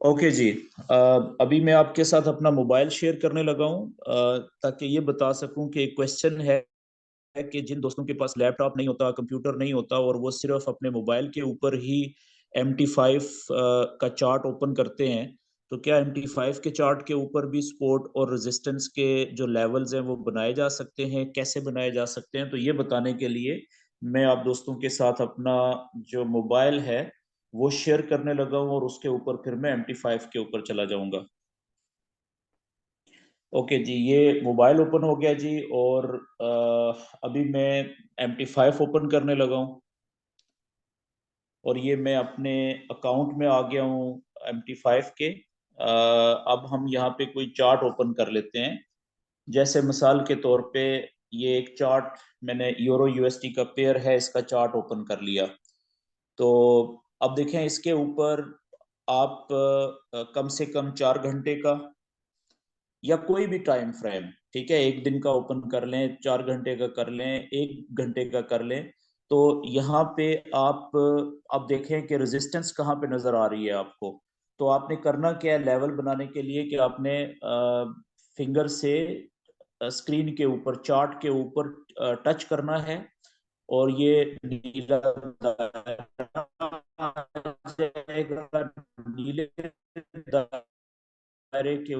Okay जी। अ, अभी मैं आपके साथ अपना मोबाइल शेयर करने लगा हूँ, ताकि ये बता सकूं कि एक क्वेश्चन है कि जिन दोस्तों के पास लैपटॉप नहीं होता, कंप्यूटर नहीं होता और वो सिर्फ अपने मोबाइल के ऊपर ही MT5 का चार्ट ओपन करते हैं, तो क्या MT5 के चार्ट के ऊपर भी सपोर्ट और रेजिस्टेंस के जो लेवल्स हैं वो बनाए जा सकते हैं, कैसे बनाए जा सकते हैं? तो ये बताने के लिए मैं आप दोस्तों के साथ अपना जो मोबाइल है वो शेयर करने लगा हूँ और उसके ऊपर फिर मैं MT5 के ऊपर चला जाऊंगा। ओके जी, ये मोबाइल ओपन हो गया जी। और अभी मैं MT5 ओपन करने लगा हूँ और ये मैं अपने अकाउंट में आ गया हूँ MT5 के। अब हम यहाँ पे कोई चार्ट ओपन कर लेते हैं। जैसे मिसाल के तौर पे ये एक चार्ट, मैंने यूरो USD का पेयर है, इसका चार्ट ओपन कर लिया। तो अब देखें इसके ऊपर आप कम से कम 4 घंटे का या कोई भी टाइम फ्रेम, ठीक है, एक दिन का ओपन कर लें, 4 घंटे का कर लें, 1 घंटे का कर लें। तो यहाँ पे आप देखें कि रेजिस्टेंस कहाँ पे नजर आ रही है आपको। तो आपने करना क्या है लेवल बनाने के लिए कि आपने फिंगर से स्क्रीन के ऊपर, चार्ट के ऊपर टच करना है और ये नीला दायरा आ जाएगा। नीले दायरे के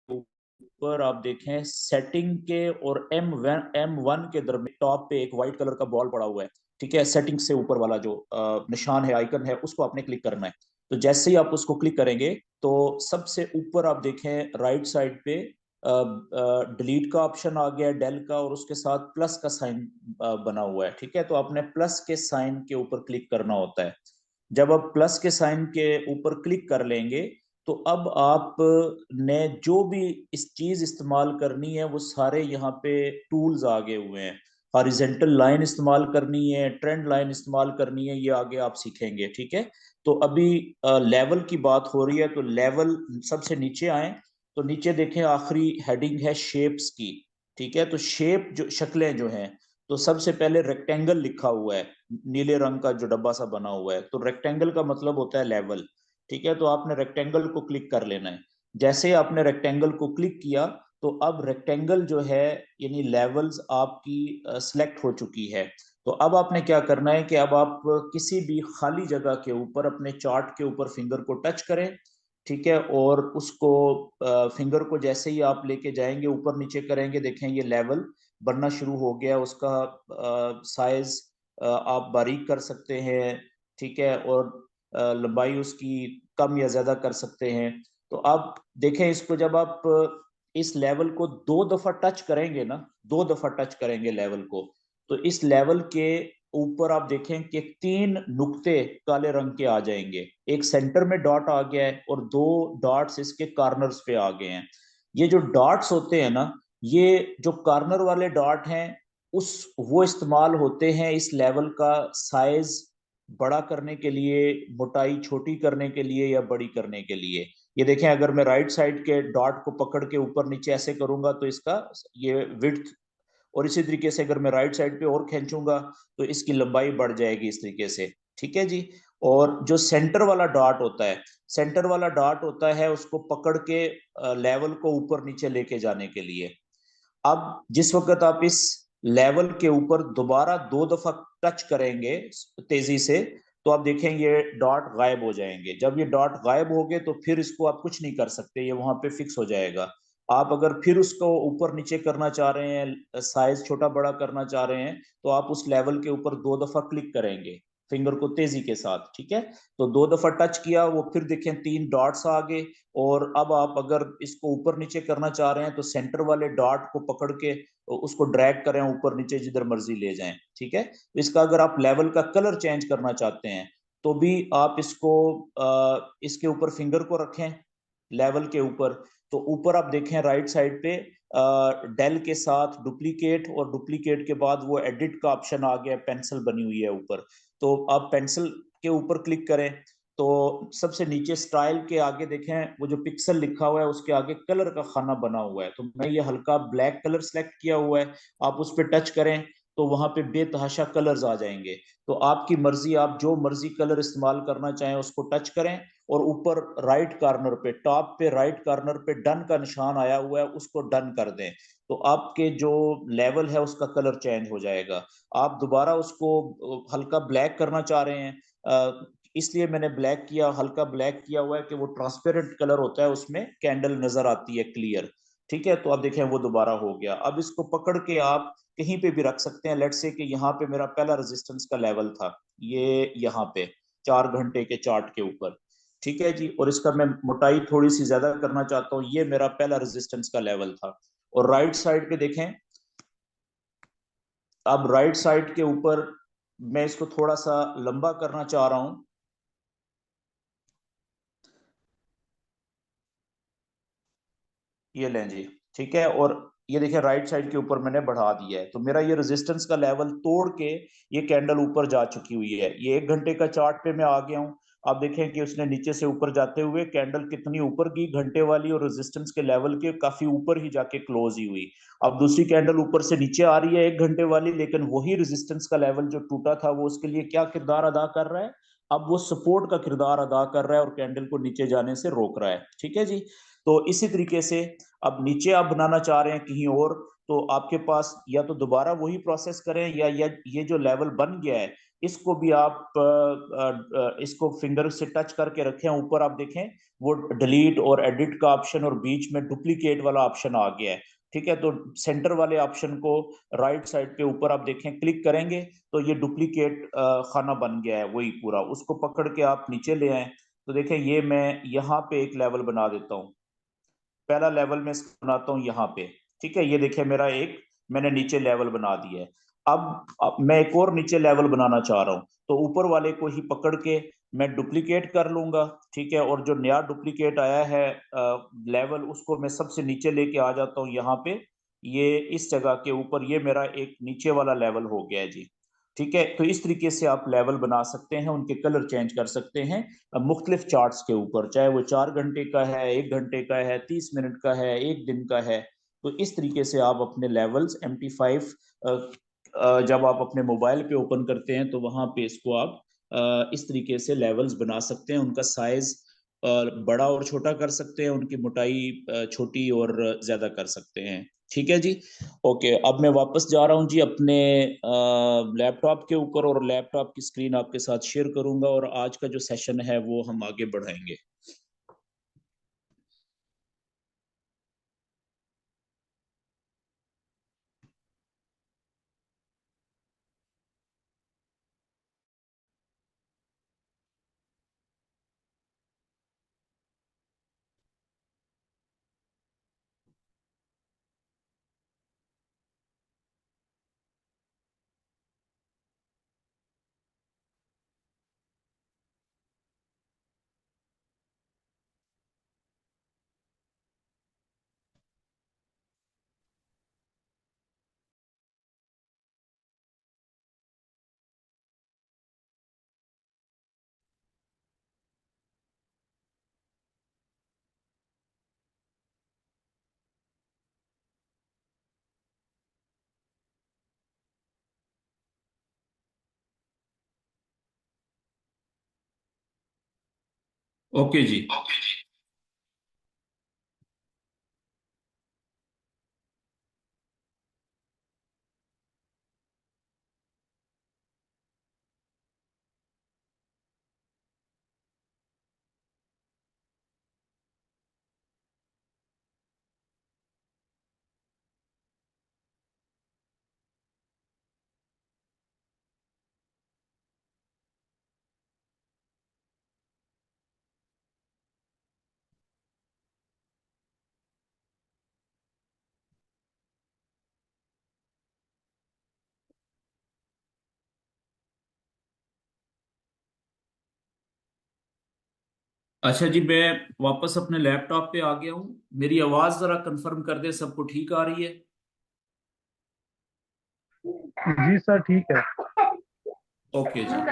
ऊपर आप देखें सेटिंग के और M1 के दरमियान टॉप पे एक व्हाइट कलर का बॉल पड़ा हुआ है। ठीक है, सेटिंग से ऊपर वाला जो निशान है, आइकन है, उसको आपने क्लिक करना है। तो जैसे ही आप उसको क्लिक करेंगे तो सबसे ऊपर आप देखें राइट साइड पे डिलीट का ऑप्शन आ गया डेल का, और उसके साथ प्लस का साइन बना हुआ है। ठीक है, तो आपने प्लस के साइन के ऊपर क्लिक करना होता है। जब आप प्लस के साइन के ऊपर क्लिक कर लेंगे तो अब आप ने जो भी इस चीज इस्तेमाल करनी है वो सारे यहाँ पे टूल्स आगे हुए हैं। हॉरिजेंटल लाइन इस्तेमाल करनी है, ट्रेंड लाइन इस्तेमाल करनी है, ये आगे आप सीखेंगे। ठीक है, तो अभी लेवल की बात हो रही है, तो लेवल सबसे नीचे आए तो नीचे देखें आखिरी हेडिंग है शेप्स की। ठीक है, तो शेप जो शक्लें जो हैं, तो सबसे पहले रेक्टेंगल लिखा हुआ है, नीले रंग का जो डब्बा सा बना हुआ है, तो रेक्टेंगल का मतलब होता है लेवल। ठीक है, तो आपने रेक्टेंगल को क्लिक कर लेना है। जैसे ही आपने रेक्टेंगल को क्लिक किया तो अब रेक्टेंगल जो है यानी लेवल्स आपकी सिलेक्ट हो चुकी है। तो अब आपने क्या करना है कि अब आप किसी भी खाली जगह के ऊपर अपने चार्ट के ऊपर फिंगर को टच करें। ठीक है, और उसको फिंगर को जैसे ही आप लेके जाएंगे ऊपर नीचे करेंगे, देखें ये लेवल बनना शुरू हो गया। उसका साइज आप बारीक कर सकते हैं। ठीक है, और लंबाई उसकी कम या ज्यादा कर सकते हैं। तो आप देखें इसको, जब आप इस लेवल को 2 दफा टच करेंगे ना, 2 दफा टच करेंगे लेवल को, तो इस लेवल के ऊपर आप देखें कि 3 नुक्ते काले रंग के आ जाएंगे। एक सेंटर में डॉट आ गया है और 2 डॉट्स इसके कॉर्नर्स पे आ गए हैं। ये जो डॉट्स होते हैं ना, ये जो कॉर्नर वाले डॉट हैं, उस वो इस्तेमाल होते हैं इस लेवल का साइज बड़ा करने के लिए, मोटाई छोटी करने के लिए या बड़ी करने के लिए। ये देखें, अगर मैं राइट साइड के डॉट को पकड़ के ऊपर नीचे ऐसे करूंगा तो इसका ये विड्थ, और इसी तरीके से अगर मैं राइट साइड पे और खींचूंगा तो इसकी लंबाई बढ़ जाएगी इस तरीके से। ठीक है जी। और जो सेंटर वाला डॉट होता है, सेंटर वाला डॉट होता है उसको पकड़ के लेवल को ऊपर नीचे लेके जाने के लिए। अब जिस वक्त आप इस लेवल के ऊपर दोबारा 2 दफा टच करेंगे तेजी से, तो आप देखें ये डॉट गायब हो जाएंगे। जब ये डॉट गायब हो गए तो फिर इसको आप कुछ नहीं कर सकते, ये वहां पे फिक्स हो जाएगा। आप अगर फिर उसको ऊपर नीचे करना चाह रहे हैं, साइज छोटा बड़ा करना चाह रहे हैं, तो आप उस लेवल के ऊपर 2 दफा क्लिक करेंगे फिंगर को तेजी के साथ। ठीक है, तो 2 दफा टच किया, वो फिर देखें 3 डॉट्स आ गए। और अब आप अगर इसको ऊपर नीचे करना चाह रहे हैं तो सेंटर वाले डॉट को पकड़ के उसको ड्रैग करें ऊपर नीचे जिधर मर्जी ले जाएं। ठीक है, तो इसका अगर आप लेवल का कलर चेंज करना चाहते हैं तो भी आप इसको इसके ऊपर फिंगर को रखें लेवल के ऊपर, तो ऊपर आप देखें राइट साइड पे डेल के साथ डुप्लीकेट, और डुप्लीकेट के बाद वो एडिट का ऑप्शन आ गया, पेंसिल बनी हुई है ऊपर। तो आप पेंसिल के ऊपर क्लिक करें तो सबसे नीचे स्टाइल के आगे देखें वो जो पिक्सल लिखा हुआ है उसके आगे कलर का खाना बना हुआ है, तो मैं ये हल्का ब्लैक कलर सेलेक्ट किया हुआ है। आप उस पर टच करें तो वहां पे बेतहाशा कलर्स आ जाएंगे। तो आपकी मर्जी, आप जो मर्जी कलर इस्तेमाल करना चाहें उसको टच करें, और ऊपर राइट कॉर्नर पे, टॉप पे राइट कॉर्नर पे डन का निशान आया हुआ है, उसको डन कर दें। तो आपके जो लेवल है उसका कलर चेंज हो जाएगा। आप दोबारा उसको हल्का ब्लैक करना चाह रहे हैं, इसलिए मैंने ब्लैक किया, हल्का ब्लैक किया हुआ है कि वो ट्रांसपेरेंट कलर होता है, उसमें कैंडल नजर आती है क्लियर। ठीक है, तो आप देखें वो दोबारा हो गया। अब इसको पकड़ के आप कहीं पे भी रख सकते हैं। लेट्स से कि यहाँ पे मेरा पहला रेजिस्टेंस का लेवल था, ये यहाँ पे 4 घंटे के चार्ट के ऊपर। ठीक है जी, और इसका मैं मोटाई थोड़ी सी ज्यादा करना चाहता हूँ, ये मेरा पहला रेजिस्टेंस का लेवल था। और राइट साइड पे देखें, अब राइट साइड के ऊपर मैं इसको थोड़ा सा लंबा करना चाह रहा हूं। ये लें जी। ठीक है, और ये देखिए राइट साइड के ऊपर मैंने बढ़ा दिया है, तो मेरा ये रेजिस्टेंस का लेवल तोड़ के ये कैंडल ऊपर जा चुकी हुई है। ये 1 घंटे का चार्ट पे मैं आ गया हूँ। आप देखें कि उसने नीचे से ऊपर जाते हुए कैंडल कितनी ऊपर गई घंटे वाली, और रेजिस्टेंस के लेवल के काफी ऊपर ही जाके क्लोज ही हुई। अब दूसरी कैंडल ऊपर से नीचे आ रही है 1 घंटे वाली, लेकिन वही रेजिस्टेंस का लेवल जो टूटा था वो उसके लिए क्या किरदार अदा कर रहा है? अब वो सपोर्ट का किरदार अदा कर रहा है और कैंडल को नीचे जाने से रोक रहा है। ठीक है जी। तो इसी तरीके से अब नीचे आप बनाना चाह रहे हैं कहीं और, तो आपके पास या तो दोबारा वही प्रोसेस करें, या ये जो लेवल बन गया है इसको भी आप इसको फिंगर से टच करके रखें। ऊपर आप देखें वो डिलीट और एडिट का ऑप्शन, और बीच में डुप्लीकेट वाला ऑप्शन आ गया है। ठीक है, तो सेंटर वाले ऑप्शन को राइट साइड पे ऊपर आप देखें क्लिक करेंगे तो ये डुप्लीकेट खाना बन गया है वही पूरा, उसको पकड़ के आप नीचे ले आए। तो देखें ये मैं यहाँ पे एक लेवल बना देता हूँ, पहला लेवल मैं इसको बनाता हूँ यहाँ पे। ठीक है, ये देखिए मेरा एक मैंने नीचे लेवल बना दिया है। अब मैं एक और नीचे लेवल बनाना चाह रहा हूँ, तो ऊपर वाले को ही पकड़ के मैं डुप्लीकेट कर लूंगा। ठीक है, और जो नया डुप्लीकेट आया है लेवल, उसको मैं सबसे नीचे लेके आ जाता हूँ यहाँ पे, ये इस जगह के ऊपर, ये मेरा एक नीचे वाला लेवल हो गया है जी। ठीक है, तो इस तरीके से आप लेवल बना सकते हैं, उनके कलर चेंज कर सकते हैं मुख्तलिफ चार्ट्स के ऊपर, चाहे वो 4 घंटे का है, 1 घंटे का है, 30 मिनट का है, एक दिन का है। तो इस तरीके से आप अपने लेवल्स MT5 जब आप अपने मोबाइल पे ओपन करते हैं तो वहां पे इसको आप इस तरीके से लेवल्स बना सकते हैं। उनका साइज बड़ा और छोटा कर सकते हैं, उनकी मोटाई छोटी और ज्यादा कर सकते हैं। ठीक है जी। ओके, अब मैं वापस जा रहा हूँ जी अपने लैपटॉप के ऊपर, और लैपटॉप की स्क्रीन आपके साथ शेयर करूंगा, और आज का जो सेशन है वो हम आगे बढ़ाएंगे। ओके जी। अच्छा जी, मैं वापस अपने लैपटॉप पे आ गया हूँ। मेरी आवाज जरा कंफर्म कर दे, सबको ठीक आ रही है? जी सर, ठीक है। ओके जी।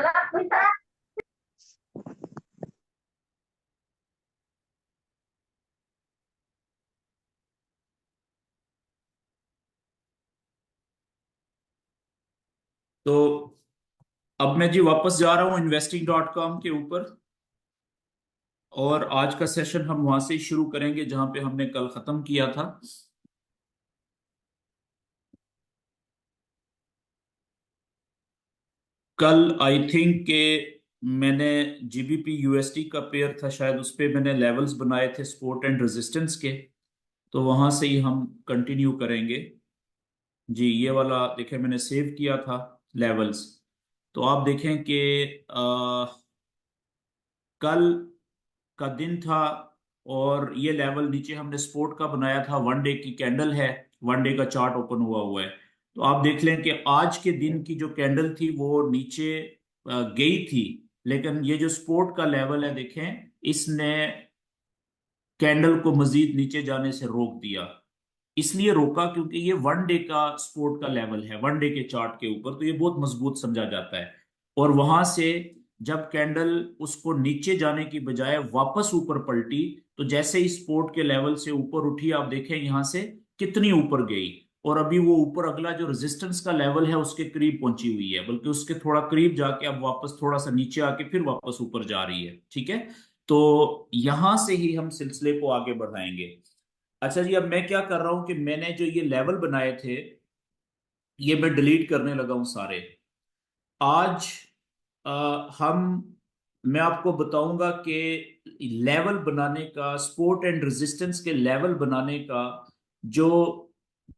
तो अब मैं जी वापस जा रहा हूँ investing.com के ऊपर, और आज का सेशन हम वहां से ही शुरू करेंगे जहां पे हमने कल खत्म किया था। कल आई थिंक के मैंने जीबीपी यूएसडी का पेयर था शायद, उस पे मैंने लेवल्स बनाए थे सपोर्ट एंड रेजिस्टेंस के। तो वहां से ही हम कंटिन्यू करेंगे। जी ये वाला देखें मैंने सेव किया था लेवल्स। तो आप देखें कि कल का दिन था, और ये लेवल नीचे हमने सपोर्ट का बनाया था, वन डे की कैंडल है, वन डे का चार्ट ओपन हुआ हुआ है। तो आप देख लें कि आज के दिन की जो कैंडल थी वो नीचे गई थी, लेकिन ये जो सपोर्ट का लेवल है देखें, इसने कैंडल को मजीद नीचे जाने से रोक दिया। इसलिए रोका क्योंकि ये वन डे का सपोर्ट का लेवल है, वन डे के चार्ट के ऊपर, तो ये बहुत मजबूत समझा जाता है। और वहां से जब कैंडल उसको नीचे जाने की बजाय वापस ऊपर पलटी, तो जैसे ही सपोर्ट के लेवल से ऊपर उठी, आप देखें यहां से कितनी ऊपर गई। और अभी वो ऊपर अगला जो रेजिस्टेंस का लेवल है उसके करीब पहुंची हुई है, बल्कि उसके थोड़ा करीब जाके अब वापस थोड़ा सा नीचे आके फिर वापस ऊपर जा रही है। ठीक है, तो यहां से ही हम सिलसिले को आगे बढ़ाएंगे। अच्छा जी, अब मैं क्या कर रहा हूं कि मैंने जो ये लेवल बनाए थे ये मैं डिलीट करने लगा हूं सारे। आज हम मैं आपको बताऊंगा कि लेवल बनाने का, सपोर्ट एंड रेजिस्टेंस के लेवल बनाने का जो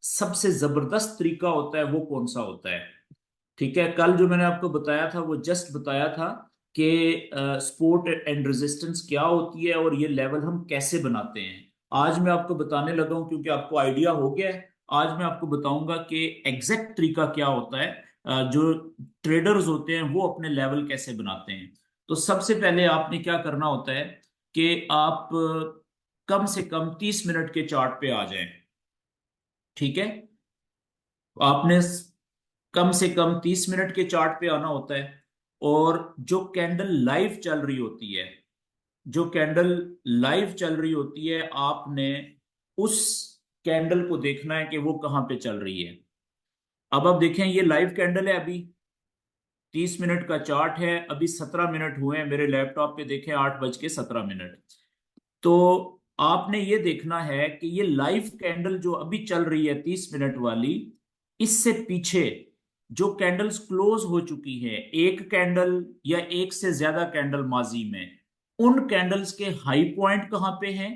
सबसे जबरदस्त तरीका होता है वो कौन सा होता है। ठीक है, कल जो मैंने आपको बताया था वो जस्ट बताया था कि सपोर्ट एंड रेजिस्टेंस क्या होती है और ये लेवल हम कैसे बनाते हैं। आज मैं आपको बताने लगा हूं क्योंकि आपको आइडिया हो गया है। आज मैं आपको बताऊंगा कि एग्जैक्ट तरीका क्या होता है, जो ट्रेडर्स होते हैं वो अपने लेवल कैसे बनाते हैं। तो सबसे पहले आपने क्या करना होता है कि आप कम से कम 30 मिनट के चार्ट पे आ जाएं। ठीक है, आपने कम से कम 30 मिनट के चार्ट पे आना होता है। और जो कैंडल लाइव चल रही होती है, जो कैंडल लाइव चल रही होती है, आपने उस कैंडल को देखना है कि वो कहाँ पे चल रही है। अब आप देखें ये लाइव कैंडल है, अभी 30 मिनट का चार्ट है, अभी 17 मिनट हुए हैं मेरे लैपटॉप पे, देखें 8:17। तो आपने ये देखना है कि ये लाइव कैंडल जो अभी चल रही है 30 मिनट वाली, इससे पीछे जो कैंडल्स क्लोज हो चुकी है, एक कैंडल या एक से ज्यादा कैंडल माजी में, उन कैंडल्स के हाई पॉइंट कहां पे हैं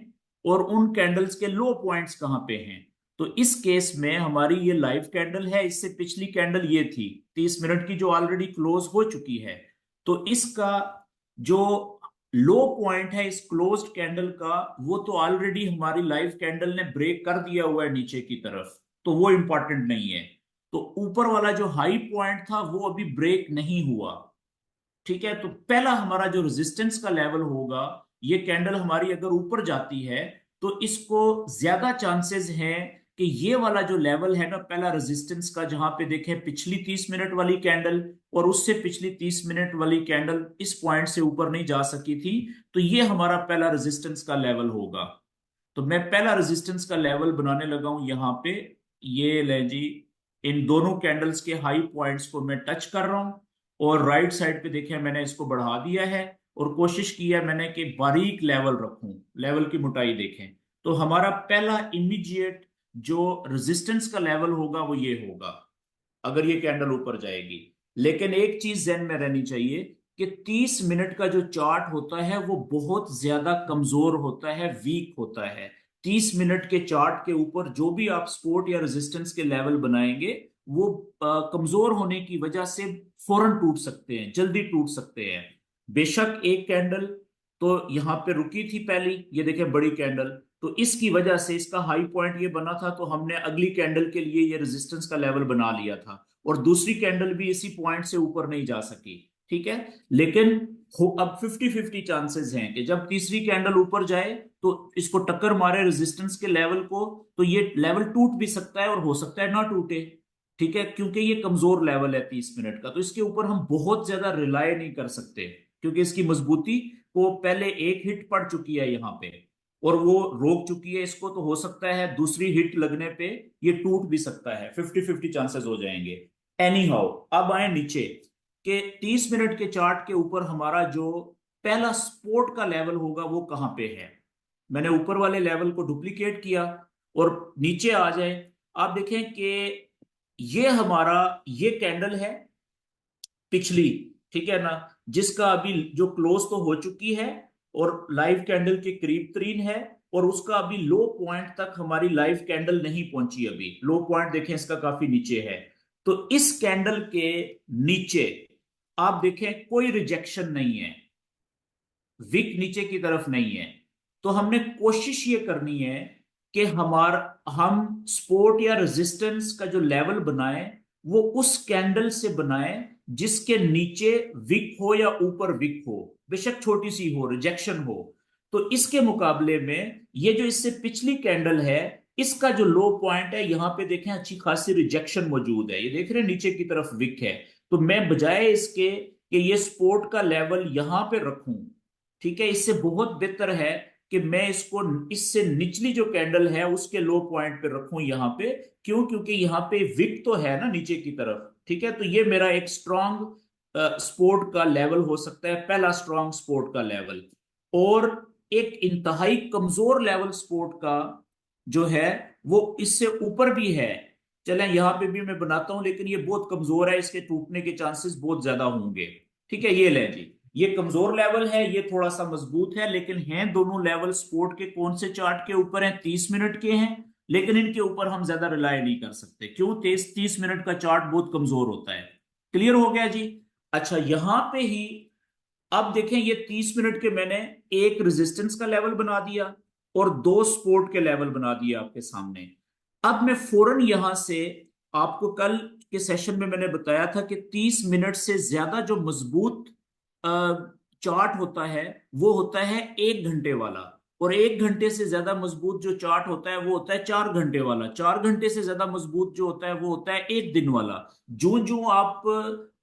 और उन कैंडल्स के लो पॉइंट्स कहां पे हैं। तो इस केस में हमारी ये लाइव कैंडल है, इससे पिछली कैंडल ये थी 30 मिनट की जो ऑलरेडी क्लोज हो चुकी है। तो इसका जो लो पॉइंट है इस क्लोज्ड कैंडल का, वो तो ऑलरेडी हमारी लाइव कैंडल ने ब्रेक कर दिया हुआ है नीचे की तरफ, तो वो इंपॉर्टेंट नहीं है। तो ऊपर वाला जो हाई पॉइंट था वो अभी ब्रेक नहीं हुआ। ठीक है, तो पहला हमारा जो रेजिस्टेंस का लेवल होगा, ये कैंडल हमारी अगर ऊपर जाती है तो इसको ज्यादा चांसेस हैं कि ये वाला जो लेवल है ना पहला रेजिस्टेंस का, जहां पे देखें पिछली 30 मिनट वाली कैंडल और उससे पिछली 30 मिनट वाली कैंडल इस पॉइंट से ऊपर नहीं जा सकी थी, तो ये हमारा पहला रेजिस्टेंस का लेवल होगा। तो मैं पहला रेजिस्टेंस का लेवल बनाने लगा हूं यहां पे। ये ले जी, इन दोनों कैंडल्स के हाई पॉइंट्स को मैं टच कर रहा हूं, और राइट साइड पे देखिए मैंने इसको बढ़ा दिया है, और कोशिश की है मैंने कि बारीक लेवल रखूं, लेवल की मोटाई देखें। तो हमारा पहला इमीडिएट जो रेजिस्टेंस का लेवल होगा वो ये होगा, अगर ये कैंडल ऊपर जाएगी। लेकिन एक चीज ध्यान में रहनी चाहिए कि 30 मिनट का जो चार्ट होता है वो बहुत ज्यादा कमजोर होता है, वीक होता है। 30 मिनट के चार्ट के ऊपर जो भी आप सपोर्ट या रेजिस्टेंस के लेवल बनाएंगे वो कमजोर होने की वजह से फौरन टूट सकते हैं, जल्दी टूट सकते हैं। बेशक एक कैंडल तो यहां पे रुकी थी पहली, ये देखें बड़ी कैंडल, तो इसकी वजह से इसका हाई पॉइंट ये बना था, तो हमने अगली कैंडल के लिए ये रेजिस्टेंस का लेवल बना लिया था, और दूसरी कैंडल भी इसी पॉइंट से ऊपर नहीं जा सकी। ठीक है, लेकिन अब 50-50 चांसेस हैं कि जब तीसरी कैंडल ऊपर जाए तो इसको टक्कर मारे रेजिस्टेंस के लेवल को, तो ये लेवल टूट भी सकता है और हो सकता है ना टूटे। ठीक है, क्योंकि ये कमजोर लेवल है 30 मिनट का, तो इसके ऊपर हम बहुत ज्यादा रिलाय नहीं कर सकते, क्योंकि इसकी मजबूती को पहले एक हिट पड़ चुकी है यहाँ पे और वो रोक चुकी है इसको, तो हो सकता है दूसरी हिट लगने पे ये टूट भी सकता है, 50-50 चांसेस हो जाएंगे। एनी हाउ अब आए नीचे के 30 मिनट के चार्ट के ऊपर हमारा जो पहला सपोर्ट का लेवल होगा वो कहाँ पे है। मैंने ऊपर वाले लेवल को डुप्लीकेट किया और नीचे आ जाए। आप देखें कि ये हमारा ये कैंडल है पिछली, ठीक है ना, जिसका अभी जो क्लोज तो हो चुकी है और लाइव कैंडल के करीब तरीन है, और उसका अभी लो पॉइंट तक हमारी लाइव कैंडल नहीं पहुंची। अभी लो पॉइंट देखें इसका काफी नीचे है। तो इस कैंडल के नीचे आप देखें कोई रिजेक्शन नहीं है, विक नीचे की तरफ नहीं है। तो हमने कोशिश ये करनी है कि हम सपोर्ट या रेजिस्टेंस का जो लेवल बनाए वो उस कैंडल से बनाए जिसके नीचे विक हो या ऊपर विक हो, बेशक छोटी सी हो, रिजेक्शन हो। तो इसके मुकाबले में ये जो इससे पिछली कैंडल है, इसका जो लो पॉइंट है यहां पे देखें अच्छी खासी रिजेक्शन मौजूद है, ये देख रहे हैं नीचे की तरफ विक है। तो मैं बजाय इसके कि ये सपोर्ट का लेवल यहां पे रखूं, ठीक है, इससे बहुत बेहतर है कि मैं इसको इससे निचली जो कैंडल है उसके लो पॉइंट पे रखूं यहां पे। क्यों? क्योंकि यहां पे विक तो है ना नीचे की तरफ, ठीक है। तो ये मेरा एक स्ट्रॉन्ग सपोर्ट का लेवल हो सकता है, पहला स्ट्रॉन्ग सपोर्ट का लेवल। और एक इंतहाई कमजोर लेवल सपोर्ट का जो है वो इससे ऊपर भी है। चलें यहां पे भी मैं बनाता हूं, लेकिन ये बहुत कमजोर है, इसके टूटने के चांसेस बहुत ज्यादा होंगे। ठीक है, ये लें जी, ये कमजोर लेवल है, ये थोड़ा सा मजबूत है, लेकिन हैं दोनों लेवल सपोर्ट के कौन से चार्ट के ऊपर हैं? 30 मिनट के हैं। लेकिन इनके ऊपर हम ज्यादा रिलाय नहीं कर सकते। क्यों? 30 मिनट का चार्ट बहुत कमजोर होता है। क्लियर हो गया जी? अच्छा, यहां पे ही अब देखें, ये 30 मिनट के मैंने एक रेजिस्टेंस का लेवल बना दिया और दो सपोर्ट के लेवल बना दिए आपके सामने। अब मैं फौरन यहां से, आपको कल के सेशन में मैंने बताया था कि 30 मिनट से ज्यादा जो मजबूत चार्ट होता है वो होता है 1 घंटे वाला, और 1 घंटे से ज्यादा मजबूत जो चार्ट होता है वो होता है 4 घंटे वाला। 4 घंटे से ज्यादा मजबूत जो होता है वो होता है 1 दिन वाला। जो जो आप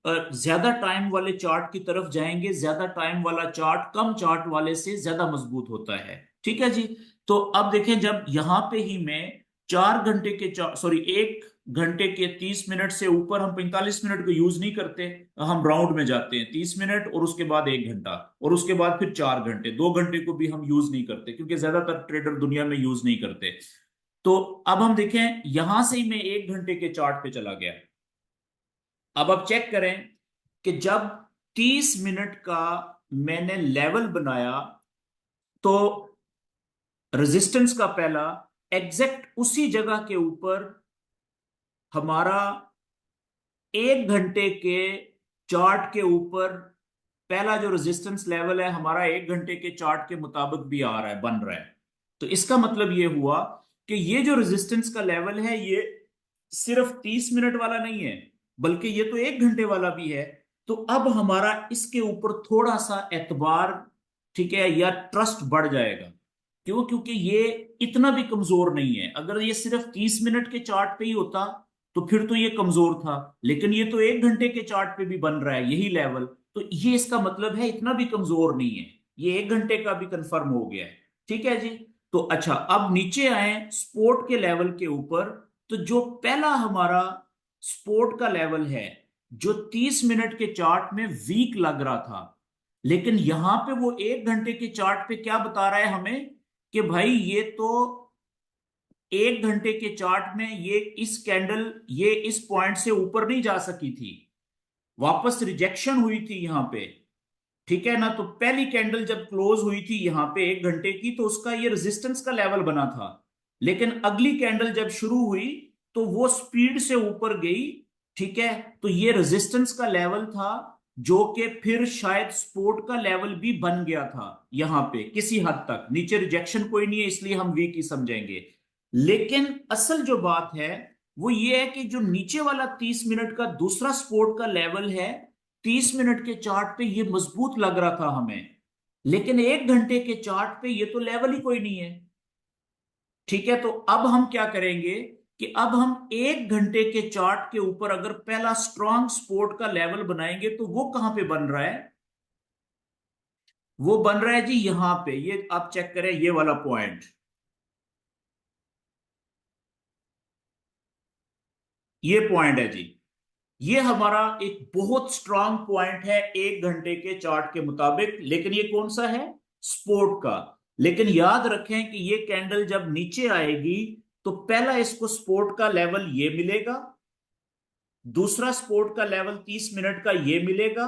ज्यादा टाइम वाले चार्ट की तरफ जाएंगे, ज्यादा टाइम वाला चार्ट कम चार्ट वाले से ज्यादा मजबूत होता है। ठीक है जी। तो अब देखें, जब यहां पे ही मैं 4 घंटे के, सॉरी, 1 घंटे के 30 मिनट से ऊपर हम 45 मिनट को यूज नहीं करते, हम राउंड में जाते हैं 30 मिनट और उसके बाद 1 घंटा और उसके बाद फिर 4 घंटे। 2 घंटे को भी हम यूज नहीं करते क्योंकि ज्यादातर ट्रेडर दुनिया में यूज नहीं करते। तो अब हम देखें, यहां से ही मैं 1 घंटे के चार्ट पे चला गया। अब आप चेक करें कि जब 30 मिनट का मैंने लेवल बनाया तो रेजिस्टेंस का पहला एग्जैक्ट उसी जगह के ऊपर हमारा 1 घंटे के चार्ट के ऊपर पहला जो रेजिस्टेंस लेवल है हमारा 1 घंटे के चार्ट के मुताबिक भी आ रहा है, बन रहा है। तो इसका मतलब ये हुआ कि ये जो रेजिस्टेंस का लेवल है ये सिर्फ 30 मिनट वाला नहीं है, बल्कि ये तो 1 घंटे वाला भी है। तो अब हमारा इसके ऊपर थोड़ा सा एतबार, ठीक है, या ट्रस्ट बढ़ जाएगा। क्यों? क्योंकि ये इतना भी कमजोर नहीं है। अगर ये सिर्फ 30 मिनट के चार्ट पे ही होता तो फिर तो ये कमजोर था, लेकिन ये तो 1 घंटे के चार्ट पे भी बन रहा है यही लेवल। तो ये इसका मतलब है इतना भी कमजोर नहीं है, ये 1 घंटे का भी कंफर्म हो गया है। ठीक है जी। तो अच्छा, अब नीचे आए स्पोर्ट के लेवल के ऊपर। तो जो पहला हमारा स्पोर्ट का लेवल है जो 30 मिनट के चार्ट में वीक लग रहा था, लेकिन यहां पे वो 1 घंटे के चार्ट पे क्या बता रहा है हमें कि भाई ये तो 1 घंटे के चार्ट में ये इस कैंडल ये इस पॉइंट से ऊपर नहीं जा सकी थी, वापस रिजेक्शन हुई थी यहां पे। ठीक है ना? तो पहली कैंडल जब क्लोज हुई थी यहां पे 1 घंटे की तो उसका ये रेजिस्टेंस का लेवल बना था, लेकिन अगली कैंडल जब शुरू हुई तो वो स्पीड से ऊपर गई। ठीक है, तो ये रेजिस्टेंस का लेवल था जो कि फिर शायद सपोर्ट का लेवल भी बन गया था यहां पे किसी हद तक। नीचे रिजेक्शन कोई नहीं है इसलिए हम वीक ही समझेंगे। लेकिन असल जो बात है वो ये है कि जो नीचे वाला 30 मिनट का दूसरा सपोर्ट का लेवल है, 30 मिनट के चार्ट पे ये मजबूत लग रहा था हमें, लेकिन 1 घंटे के चार्ट पे ये तो लेवल ही कोई नहीं है। ठीक है, तो अब हम क्या करेंगे कि अब हम 1 घंटे के चार्ट के ऊपर अगर पहला स्ट्रॉन्ग सपोर्ट का लेवल बनाएंगे तो वो कहां पे बन रहा है? वो बन रहा है जी यहां पे, ये आप चेक करें, ये वाला पॉइंट, ये पॉइंट है जी। ये हमारा एक बहुत स्ट्रांग पॉइंट है 1 घंटे के चार्ट के मुताबिक। लेकिन ये कौन सा है? स्पोर्ट का। लेकिन याद रखें कि ये कैंडल जब नीचे आएगी तो पहला इसको सपोर्ट का लेवल ये मिलेगा, दूसरा सपोर्ट का लेवल 30 मिनट का ये मिलेगा।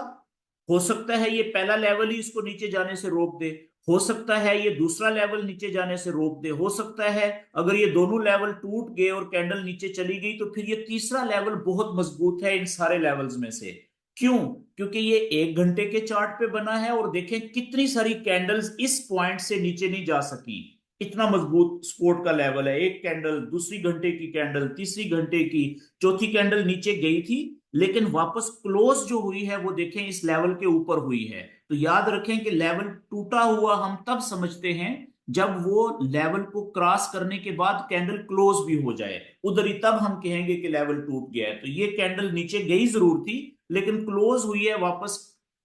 हो सकता है ये पहला लेवल ही इसको नीचे जाने से रोक दे, हो सकता है ये दूसरा लेवल नीचे जाने से रोक दे, हो सकता है अगर ये दोनों लेवल टूट गए और कैंडल नीचे चली गई तो फिर ये तीसरा लेवल बहुत मजबूत है इन सारे लेवल्स में से। क्यों? क्योंकि ये 1 घंटे के चार्ट पे बना है और देखें कितनी सारी कैंडल्स इस पॉइंट से नीचे नहीं जा सकी। इतना मजबूत सपोर्ट का लेवल है। एक कैंडल, दूसरी घंटे की कैंडल, तीसरी घंटे की, चौथी कैंडल नीचे गई थी लेकिन वापस क्लोज जो हुई है वो देखें इस लेवल के ऊपर हुई है। तो याद रखें कि लेवल टूटा हुआ हम तब समझते हैं जब वो लेवल को क्रॉस करने के बाद कैंडल क्लोज भी हो जाए, उधर ही तब हम कहेंगे कि लेवल टूट गया है। तो ये कैंडल नीचे गई जरूर थी लेकिन क्लोज हुई है वापस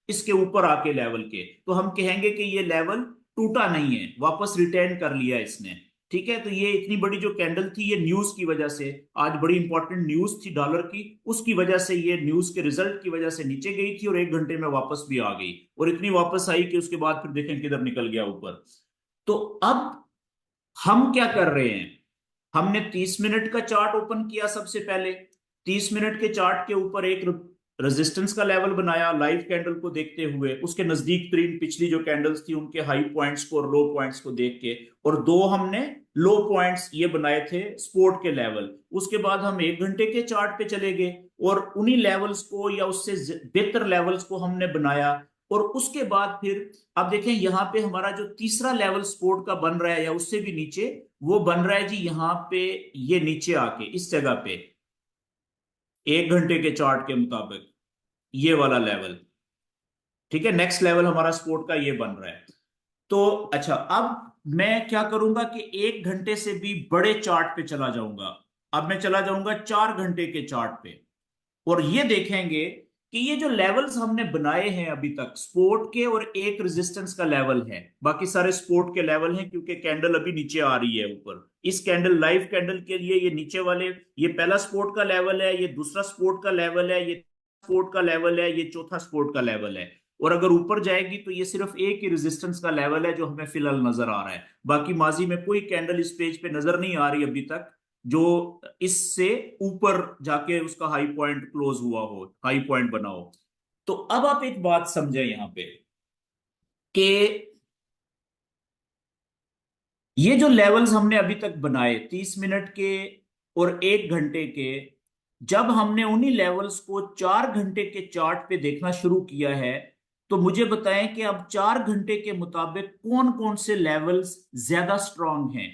इसके ऊपर आके लेवल के, तो हम कहेंगे कि ये लेवल टूटा नहीं है, वापस रिटर्न कर लिया इसने। ठीक है, तो ये इतनी बड़ी जो कैंडल थी ये न्यूज की वजह से, आज बड़ी इंपॉर्टेंट न्यूज थी डॉलर की, उसकी वजह से, ये न्यूज के रिजल्ट की वजह से नीचे गई थी और 1 घंटे में वापस भी आ गई और इतनी वापस आई कि उसके बाद फिर देखें किधर निकल गया ऊपर। तो अब हम क्या कर रहे हैं? हमने 30 मिनट का चार्ट ओपन किया सबसे पहले। 30 मिनट के चार्ट के ऊपर एक रेजिस्टेंस का लेवल बनाया लाइव कैंडल को देखते हुए, उसके नजदीक तरीन पिछली जो कैंडल्स थी उनके हाई पॉइंट्स को और लो पॉइंट्स को देख के, और दो हमने लो पॉइंट्स ये बनाए थे सपोर्ट के लेवल। उसके बाद हम 1 घंटे के चार्ट पे चले गए और उन्हीं लेवल्स को या उससे बेहतर लेवल्स को हमने बनाया। और उसके बाद फिर अब देखें यहाँ पे हमारा जो तीसरा लेवल सपोर्ट का बन रहा है या उससे भी नीचे, वो बन रहा है जी यहाँ पे, ये नीचे आके इस जगह पे 1 घंटे के चार्ट के मुताबिक ये वाला लेवल। ठीक है, नेक्स्ट लेवल हमारा सपोर्ट का ये बन रहा है। तो अच्छा, अब मैं क्या करूंगा कि 1 घंटे से भी बड़े चार्ट पे चला जाऊंगा। अब मैं चला जाऊंगा 4 घंटे के चार्ट पे और ये देखेंगे कि ये जो लेवल्स हमने बनाए हैं अभी तक सपोर्ट के, और एक रेजिस्टेंस का लेवल है, बाकी सारे सपोर्ट के लेवल हैं क्योंकि कैंडल अभी नीचे आ रही है ऊपर। इस कैंडल, लाइव कैंडल के लिए ये नीचे वाले, ये पहला सपोर्ट का लेवल है, ये दूसरा सपोर्ट का लेवल है, ये सपोर्ट का लेवल है, ये चौथा सपोर्ट का लेवल है। और अगर ऊपर जाएगी तो ये सिर्फ एक ही रेजिस्टेंस का लेवल है जो हमें फिलहाल नजर आ रहा है। बाकी माजी में कोई कैंडल इस पेज पे नजर नहीं आ रही अभी तक जो इससे ऊपर जाके उसका हाई पॉइंट क्लोज हुआ हो, हाई पॉइंट बना हो। तो अब आप एक बात समझे यहां पे कि ये जो लेवल्स हमने अभी तक बनाए 30 मिनट के और 1 घंटे के, जब हमने उन्हीं लेवल्स को 4 घंटे के चार्ट पे देखना शुरू किया है तो मुझे बताएं कि अब 4 घंटे के मुताबिक कौन कौन से लेवल्स ज्यादा स्ट्रांग हैं।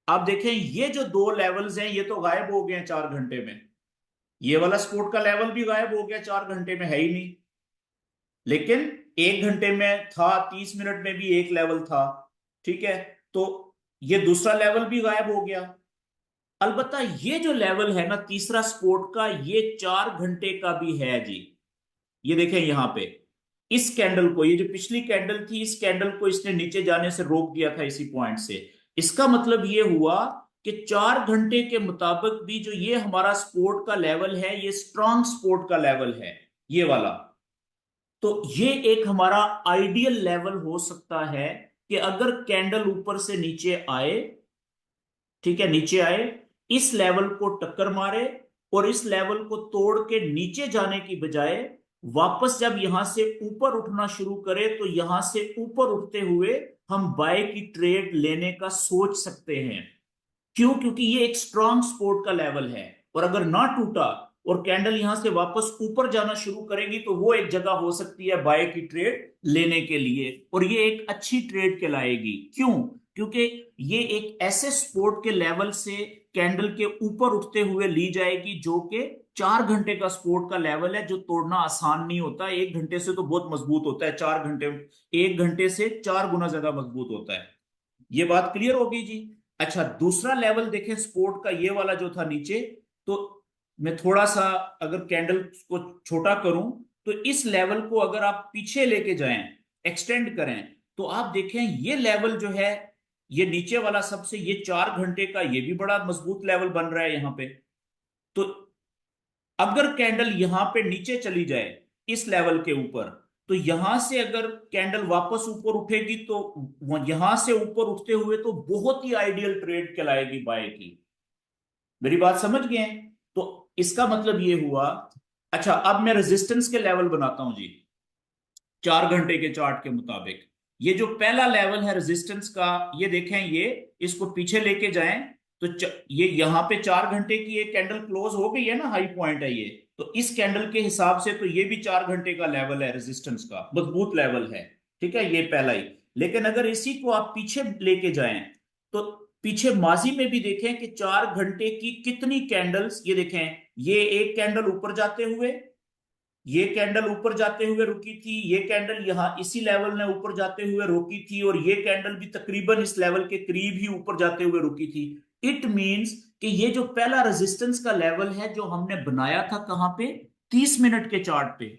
आप देखें ये जो दो लेवल्स हैं ये तो गायब हो गए हैं 4 घंटे में। ये वाला सपोर्ट का लेवल भी गायब हो गया, 4 घंटे में है ही नहीं। लेकिन 1 घंटे में था, 30 मिनट में भी एक लेवल था। ठीक है, तो ये दूसरा लेवल भी गायब हो गया। अलबत्ता ये जो लेवल है ना तीसरा सपोर्ट का, ये 4 घंटे का भी है जी। ये देखें यहां पे, इस कैंडल को, ये जो पिछली कैंडल थी, इस कैंडल को इसने नीचे जाने से रोक दिया था इसी पॉइंट से। इसका मतलब ये हुआ कि 4 घंटे के मुताबिक भी जो ये हमारा सपोर्ट का लेवल है ये स्ट्रांग सपोर्ट का लेवल है, ये वाला। तो ये एक हमारा आइडियल लेवल हो सकता है कि अगर कैंडल ऊपर से नीचे आए, ठीक है, नीचे आए, इस लेवल को टक्कर मारे और इस लेवल को तोड़ के नीचे जाने की बजाय वापस जब यहां से ऊपर उठना शुरू करे तो यहां से ऊपर उठते हुए हम बाय की ट्रेड लेने का सोच सकते हैं। क्यों? क्योंकि ये एक स्ट्रांग सपोर्ट का लेवल है और अगर ना टूटा और कैंडल यहां से वापस ऊपर जाना शुरू करेगी तो वो एक जगह हो सकती है बाय की ट्रेड लेने के लिए, और ये एक अच्छी ट्रेड कहलाएगी। क्यों? क्योंकि ये एक ऐसे सपोर्ट के लेवल से कैंडल के ऊपर उठते हुए ली जाएगी जो कि 4 घंटे का सपोर्ट का लेवल है, जो तोड़ना आसान नहीं होता। 1 घंटे से तो बहुत मजबूत होता है, 4 घंटे, 1 घंटे से 4 गुना ज्यादा मजबूत होता है। ये बात क्लियर होगी जी। अच्छा, दूसरा लेवल देखें सपोर्ट का, ये वाला जो था नीचे, तो मैं थोड़ा सा अगर कैंडल को छोटा करूं तो इस लेवल को अगर आप पीछे लेके जाएं, एक्सटेंड करें, तो आप देखें ये लेवल जो है, ये नीचे वाला सबसे, ये 4 घंटे का, ये भी बड़ा मजबूत लेवल बन रहा है यहां पे। तो अगर कैंडल यहां पे नीचे चली जाए इस लेवल के ऊपर, तो यहां से अगर कैंडल वापस ऊपर उठेगी तो यहां से ऊपर उठते हुए तो बहुत ही आइडियल ट्रेड कहलाएगी बाय की। मेरी बात समझ गए हैं? तो इसका मतलब ये हुआ। अच्छा, अब मैं रेजिस्टेंस के लेवल बनाता हूं जी, 4 घंटे के चार्ट के मुताबिक। ये जो पहला लेवल है रेजिस्टेंस का, ये देखें, ये इसको पीछे लेके जाएं तो ये यहाँ पे 4 घंटे की एक कैंडल क्लोज हो गई है ना, हाई पॉइंट है ये। तो इस कैंडल के हिसाब से तो ये भी 4 घंटे का लेवल है रेजिस्टेंस का, मजबूत लेवल है। ठीक है, ये पहला ही। लेकिन अगर इसी को आप पीछे लेके जाएं तो पीछे माजी में भी देखें कि 4 घंटे की कितनी कैंडल्स, ये देखें, ये एक कैंडल ऊपर जाते हुए, ये कैंडल ऊपर जाते हुए रुकी थी, ये कैंडल यहां इसी लेवल में ऊपर जाते हुए रुकी थी, और ये कैंडल भी तकरीबन इस लेवल के करीब ही ऊपर जाते हुए रुकी थी। इट मींस कि ये जो पहला रेजिस्टेंस का लेवल है जो हमने बनाया था कहां पे, 30 मिनट के चार्ट पे,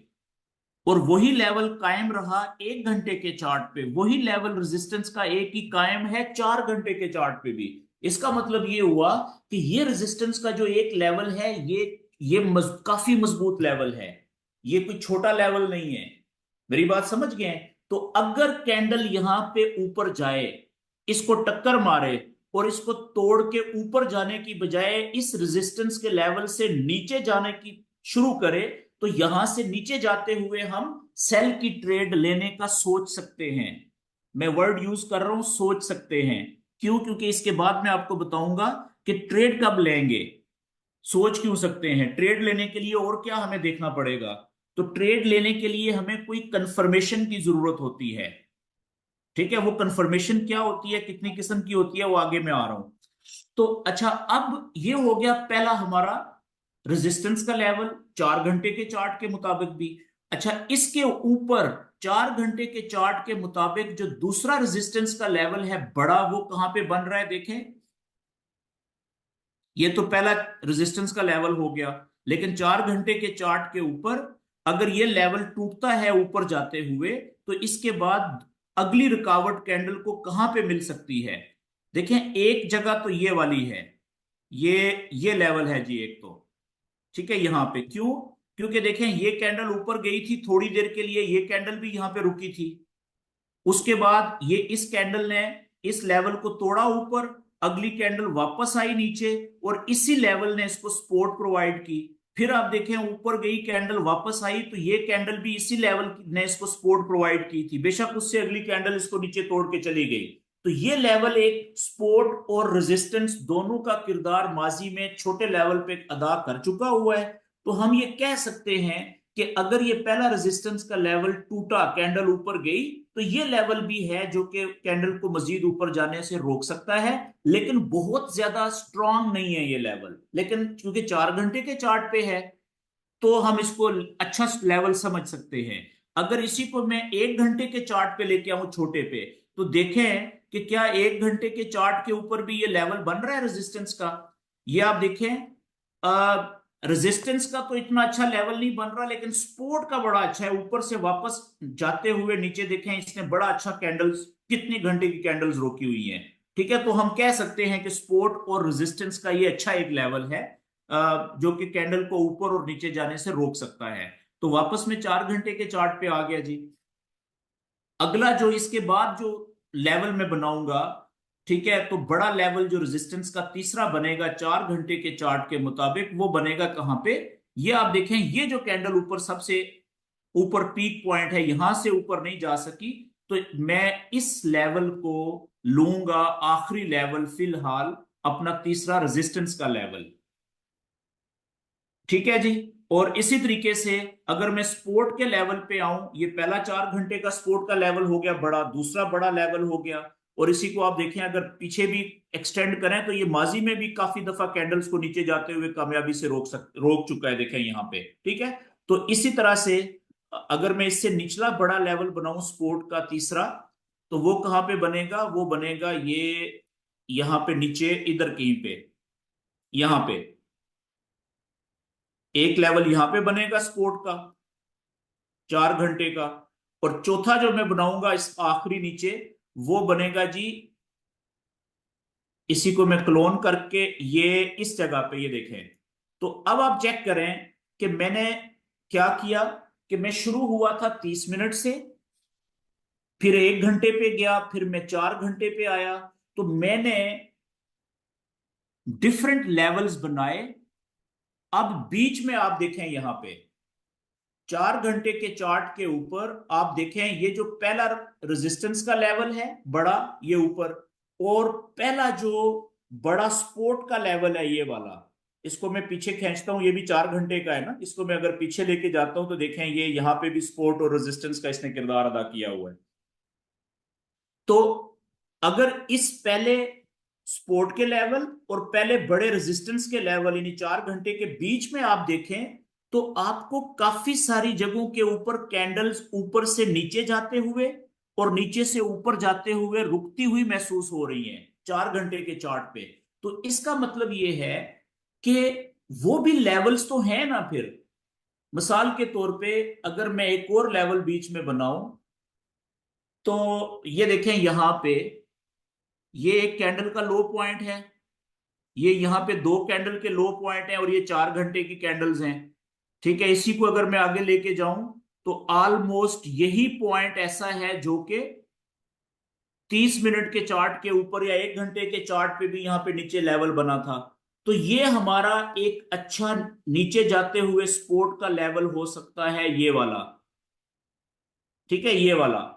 और वही लेवल कायम रहा 1 घंटे के चार्ट पे, वही लेवल रेजिस्टेंस का एक ही कायम है 4 घंटे के चार्ट पे भी। इसका मतलब ये हुआ कि ये रेजिस्टेंस का जो एक लेवल है, काफी मजबूत लेवल है, ये कोई छोटा लेवल नहीं है। मेरी बात समझ गए हैं? तो अगर कैंडल यहां पे ऊपर जाए, इसको टक्कर मारे और इसको तोड़ के ऊपर जाने की बजाय इस रेजिस्टेंस के लेवल से नीचे जाने की शुरू करे, तो यहां से नीचे जाते हुए हम सेल की ट्रेड लेने का सोच सकते हैं। मैं वर्ड यूज कर रहा हूं, सोच सकते हैं। क्यों? क्योंकि इसके बाद मैं आपको बताऊंगा कि ट्रेड कब लेंगे। सोच क्यों सकते हैं? ट्रेड लेने के लिए और क्या हमें देखना पड़ेगा? तो ट्रेड लेने के लिए हमें कोई कंफर्मेशन की जरूरत होती है। ठीक है, वो कंफर्मेशन क्या होती है, कितनी किस्म की होती है, वो आगे मैं आ रहा हूं। तो अच्छा, अब ये हो गया पहला हमारा रेजिस्टेंस का लेवल, 4 घंटे के चार्ट के मुताबिक भी। अच्छा, इसके ऊपर 4 घंटे के चार्ट के मुताबिक जो दूसरा रेजिस्टेंस का लेवल है बड़ा, वो कहां पे बन रहा है देखें। ये तो पहला रेजिस्टेंस का लेवल हो गया, लेकिन 4 घंटे के चार्ट के ऊपर अगर ये लेवल टूटता है ऊपर जाते हुए, तो इसके बाद अगली रुकावट कैंडल को कहां पे मिल सकती है। देखें, एक जगह तो ये वाली है, ये लेवल है जी एक तो। ठीक है, यहां पे क्यों? क्योंकि देखें, ये कैंडल ऊपर गई थी थोड़ी देर के लिए, ये कैंडल भी यहां पे रुकी थी। उसके बाद ये इस कैंडल ने इस लेवल को तोड़ा ऊपर, अगली कैंडल वापस आई नीचे, और इसी लेवल ने इसको सपोर्ट प्रोवाइड की। फिर आप देखें, ऊपर गई कैंडल वापस आई, तो ये कैंडल भी इसी लेवल ने इसको सपोर्ट प्रोवाइड की थी, बेशक उससे अगली कैंडल इसको नीचे तोड़ के चली गई। तो ये लेवल एक सपोर्ट और रेजिस्टेंस दोनों का किरदार माजी में छोटे लेवल पे अदा कर चुका हुआ है। तो हम ये कह सकते हैं कि अगर ये पहला रेजिस्टेंस का लेवल टूटा, कैंडल ऊपर गई, तो ये लेवल भी है जो कि कैंडल को मजीद ऊपर जाने से रोक सकता है। लेकिन बहुत ज्यादा स्ट्रांग नहीं है ये लेवल, लेकिन क्योंकि 4 घंटे के चार्ट पे है, तो हम इसको अच्छा लेवल समझ सकते हैं। अगर इसी को मैं 1 घंटे के चार्ट पे लेके आऊं छोटे पे, तो देखें कि क्या 1 घंटे के चार्ट के ऊपर भी ये लेवल बन रहा है रेजिस्टेंस का। ये आप देखें, रेजिस्टेंस का तो इतना अच्छा लेवल नहीं बन रहा, लेकिन सपोर्ट का बड़ा अच्छा है। ऊपर से वापस जाते हुए नीचे देखें, इसने बड़ा अच्छा कैंडल्स, कितनी घंटे की कैंडल्स रोकी हुई हैं। ठीक है, तो हम कह सकते हैं कि सपोर्ट और रेजिस्टेंस का ये अच्छा एक लेवल है, जो कि कैंडल को ऊपर और नीचे जाने से रोक सकता है। तो वापस में 4 घंटे के चार्ट पे आ गया जी। अगला जो इसके बाद जो लेवल में बनाऊंगा, ठीक है, तो बड़ा लेवल जो रेजिस्टेंस का तीसरा बनेगा 4 घंटे के चार्ट के मुताबिक, वो बनेगा कहां पे। ये आप देखें, ये जो कैंडल ऊपर सबसे ऊपर पीक पॉइंट है, यहां से ऊपर नहीं जा सकी, तो मैं इस लेवल को लूंगा आखिरी लेवल फिलहाल, अपना तीसरा रेजिस्टेंस का लेवल। ठीक है जी। और इसी तरीके से अगर मैं स्पोर्ट के लेवल पे आऊं, ये पहला 4 घंटे का स्पोर्ट का लेवल हो गया बड़ा, दूसरा बड़ा लेवल हो गया। और इसी को आप देखें, अगर पीछे भी एक्सटेंड करें, तो ये माजी में भी काफी दफा कैंडल्स को नीचे जाते हुए कामयाबी से रोक चुका है, देखें यहां पे। ठीक है, तो इसी तरह से अगर मैं इससे निचला बड़ा लेवल बनाऊं स्पोर्ट का तीसरा, तो वो कहां पे बनेगा, वो बनेगा ये यहां पे नीचे, इधर कहीं पे, यहां पे एक लेवल यहां पे बनेगा स्पोर्ट का 4 घंटे का। और चौथा जो मैं बनाऊंगा इस आखिरी नीचे, वो बनेगा जी, इसी को मैं क्लोन करके ये इस जगह पे, ये देखें। तो अब आप चेक करें कि मैंने क्या किया कि मैं शुरू हुआ था 30 मिनट से, फिर 1 घंटे पे गया, फिर मैं 4 घंटे पे आया। तो मैंने डिफरेंट लेवल्स बनाए। अब बीच में आप देखें यहां पे 4 घंटे के चार्ट के ऊपर आप देखें, ये जो पहला रेजिस्टेंस का लेवल है बड़ा, ये ऊपर, और पहला जो बड़ा सपोर्ट का लेवल है ये वाला, इसको मैं पीछे खींचता हूं, ये भी 4 घंटे का है ना, इसको मैं अगर पीछे लेके जाता हूं तो देखें ये यहां पे भी सपोर्ट और रेजिस्टेंस का इसने किरदार अदा किया हुआ है। तो अगर इस पहले सपोर्ट के लेवल और पहले बड़े रेजिस्टेंस के लेवल यानी 4 घंटे के बीच में आप देखें, तो आपको काफी सारी जगहों के ऊपर कैंडल्स ऊपर से नीचे जाते हुए और नीचे से ऊपर जाते हुए रुकती हुई महसूस हो रही हैं 4 घंटे के चार्ट पे। तो इसका मतलब ये है कि वो भी लेवल्स तो हैं ना। फिर मिसाल के तौर पे अगर मैं एक और लेवल बीच में बनाऊं, तो ये देखें यहां पे ये एक कैंडल का लो पॉइंट है, ये यहाँ पे 2 कैंडल के लो पॉइंट हैं और ये 4 घंटे की कैंडल्स हैं। ठीक है, इसी को अगर मैं आगे लेके जाऊं तो ऑलमोस्ट यही पॉइंट ऐसा है जो कि 30 मिनट के चार्ट के ऊपर या 1 घंटे के चार्ट पे भी यहाँ पे नीचे लेवल बना था। तो ये हमारा एक अच्छा नीचे जाते हुए सपोर्ट का लेवल हो सकता है ये वाला। ठीक है, ये वाला।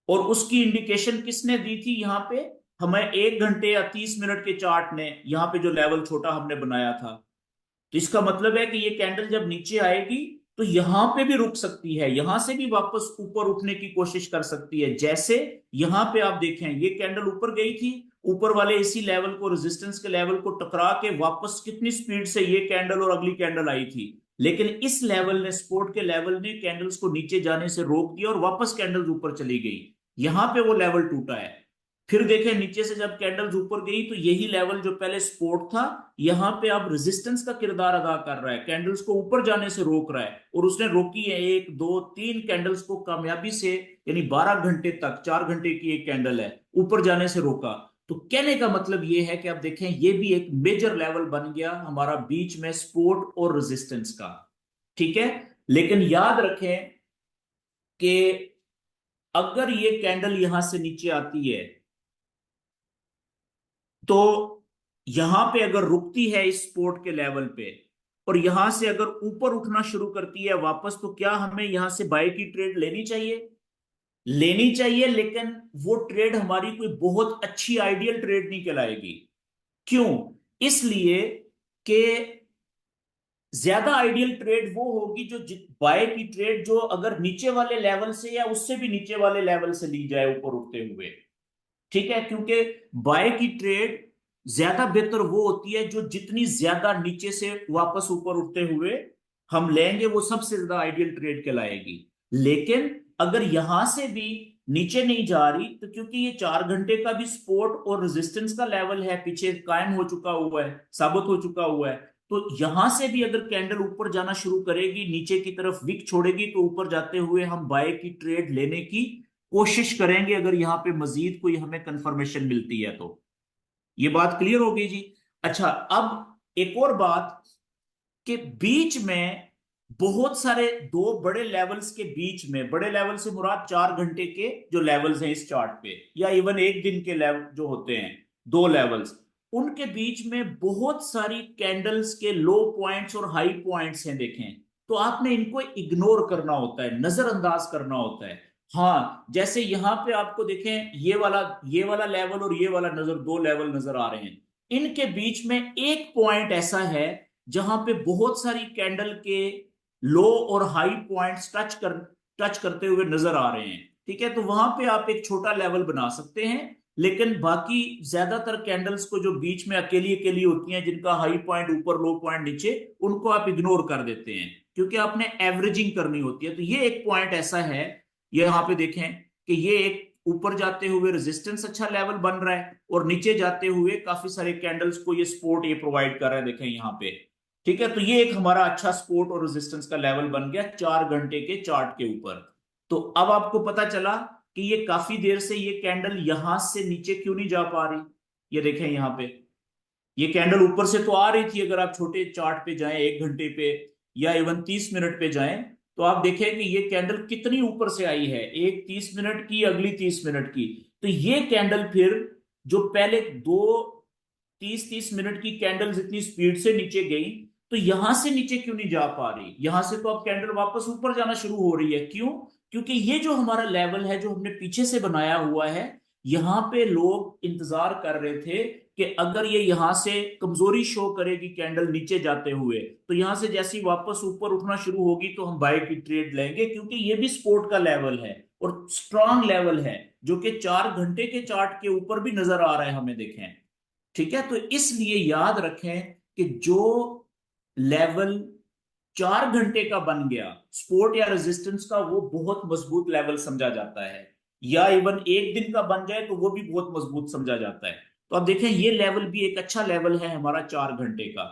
और उसकी इंडिकेशन किसने दी थी यहाँ पे, हमें 1 घंटे या 30 मिनट के चार्ट ने, यहाँ पे जो लेवल छोटा हमने बनाया था। तो इसका मतलब है कि ये कैंडल जब नीचे आएगी तो यहां पे भी रुक सकती है, यहां से भी वापस ऊपर उठने की कोशिश कर सकती है। जैसे यहां पे आप देखें ये कैंडल ऊपर गई थी, ऊपर वाले इसी लेवल को, रेजिस्टेंस के लेवल को टकरा के वापस कितनी स्पीड से ये कैंडल और अगली कैंडल आई थी। लेकिन इस लेवल ने, सपोर्ट के लेवल ने कैंडल्स को नीचे जाने से रोक दिया और वापस कैंडल्स ऊपर चली गई। यहां पे वो लेवल टूटा है। फिर देखें नीचे से जब कैंडल्स ऊपर गई तो यही लेवल जो पहले सपोर्ट था, यहां पे अब रेजिस्टेंस का किरदार अदा कर रहा है, कैंडल्स को ऊपर जाने से रोक रहा है। और उसने रोकी है 1 2 3 कैंडल्स को कामयाबी से, यानी 12 घंटे तक, 4 घंटे की एक कैंडल है, ऊपर जाने से रोका। तो कहने का मतलब ये है कि आप देखें ये भी एक मेजर लेवल बन गया हमारा बीच में सपोर्ट और रेजिस्टेंस का। ठीक है, लेकिन याद रखें कि अगर ये कैंडल यहां से नीचे आती है तो यहां पे अगर रुकती है इस सपोर्ट के लेवल पे और यहां से अगर ऊपर उठना शुरू करती है वापस, तो क्या हमें यहां से बाय की ट्रेड लेनी चाहिए? लेनी चाहिए, लेकिन वो ट्रेड हमारी कोई बहुत अच्छी आइडियल ट्रेड नहीं कहलाएगी। क्यों? इसलिए कि ज्यादा आइडियल ट्रेड वो होगी जो बाय की ट्रेड जो अगर नीचे वाले लेवल से या उससे भी नीचे वाले लेवल से ली जाए ऊपर उठते हुए। ठीक है, क्योंकि बाय की ट्रेड ज्यादा बेहतर वो होती है जो जितनी ज्यादा नीचे से वापस ऊपर उठते हुए हम लेंगे वो सबसे ज्यादा आइडियल ट्रेड कहलाएगी। लेकिन अगर यहां से भी नीचे नहीं जा रही, तो क्योंकि ये 4 घंटे का भी सपोर्ट और रेजिस्टेंस का लेवल है, पीछे कायम हो चुका हुआ है, साबित हो चुका हुआ है, तो यहां से भी अगर कैंडल ऊपर जाना शुरू करेगी, नीचे की तरफ विक छोड़ेगी, तो ऊपर जाते हुए हम बाय की ट्रेड लेने की कोशिश करेंगे अगर यहां पे मजीद कोई हमें कंफर्मेशन मिलती है तो। ये बात क्लियर होगी जी। अच्छा, अब एक और बात कि बीच में बहुत सारे दो बड़े लेवल्स के बीच में, बड़े लेवल से मुराद 4 घंटे के जो लेवल्स हैं इस चार्ट पे, या इवन एक दिन के लेवल जो होते हैं, 2 लेवल्स, उनके बीच में बहुत सारी कैंडल्स के लो पॉइंट्स और हाई पॉइंट्स हैं देखें। तो आपने इनको इग्नोर करना होता है, नजरअंदाज करना होता है। हाँ, जैसे यहां पे आपको देखें ये वाला लेवल और ये वाला नजर, 2 लेवल नजर आ रहे हैं, इनके बीच में एक पॉइंट ऐसा है जहां पे बहुत सारी कैंडल के लो और हाई पॉइंट्स टच करते हुए नजर आ रहे हैं। ठीक है, तो वहां पे आप एक छोटा लेवल बना सकते हैं। लेकिन बाकी ज्यादातर कैंडल्स को जो बीच में अकेली अकेली होती हैं, जिनका हाई पॉइंट ऊपर, लो पॉइंट नीचे, उनको आप इग्नोर कर देते हैं क्योंकि आपने एवरेजिंग करनी होती है। तो ये एक पॉइंट ऐसा है, ये यहां पे देखें कि ये एक ऊपर जाते हुए रेजिस्टेंस अच्छा लेवल बन रहा है और नीचे जाते हुए काफी सारे कैंडल्स को ये सपोर्ट ये प्रोवाइड कर रहा है, देखें यहाँ पे। ठीक है, तो ये एक हमारा अच्छा सपोर्ट और रेजिस्टेंस का लेवल बन गया 4 घंटे के चार्ट के ऊपर। तो अब आपको पता चला कि ये काफी देर से ये कैंडल यहां से नीचे क्यों नहीं जा पा रही। ये देखें यहाँ पे, ये कैंडल ऊपर से तो आ रही थी, अगर आप छोटे चार्ट पे जाएं 1 घंटे पे, या इवन 30 मिनट पे जाएं, तो आप देखें कि ये कैंडल कितनी ऊपर से आई है, एक 30 मिनट की, अगली 30 मिनट की। तो ये कैंडल फिर जो पहले दो 30-30 मिनट की कैंडल जितनी स्पीड से नीचे गई, तो यहां से नीचे क्यों नहीं जा पा रही? यहां से तो अब कैंडल वापस ऊपर जाना शुरू हो रही है। क्यों? क्योंकि ये जो हमारा लेवल है जो हमने पीछे से बनाया हुआ है, यहां पे लोग इंतजार कर रहे थे कि अगर ये यहां से कमजोरी शो करेगी कैंडल नीचे जाते हुए, तो यहां से जैसे ही वापस ऊपर उठना शुरू होगी तो हम बाय की ट्रेड लेंगे, क्योंकि ये भी सपोर्ट का लेवल है और स्ट्रांग लेवल है, जो कि 4 घंटे के चार्ट के ऊपर भी नजर आ रहा है हमें, देखें। ठीक है, तो इसलिए याद रखें कि जो लेवल 4 घंटे का बन गया सपोर्ट या रेजिस्टेंस का, वो बहुत मजबूत लेवल समझा जाता है। या इवन एक दिन का बन जाए तो वो भी बहुत मजबूत समझा जाता है। तो अब देखें, ये लेवल भी एक अच्छा लेवल है हमारा 4 घंटे का।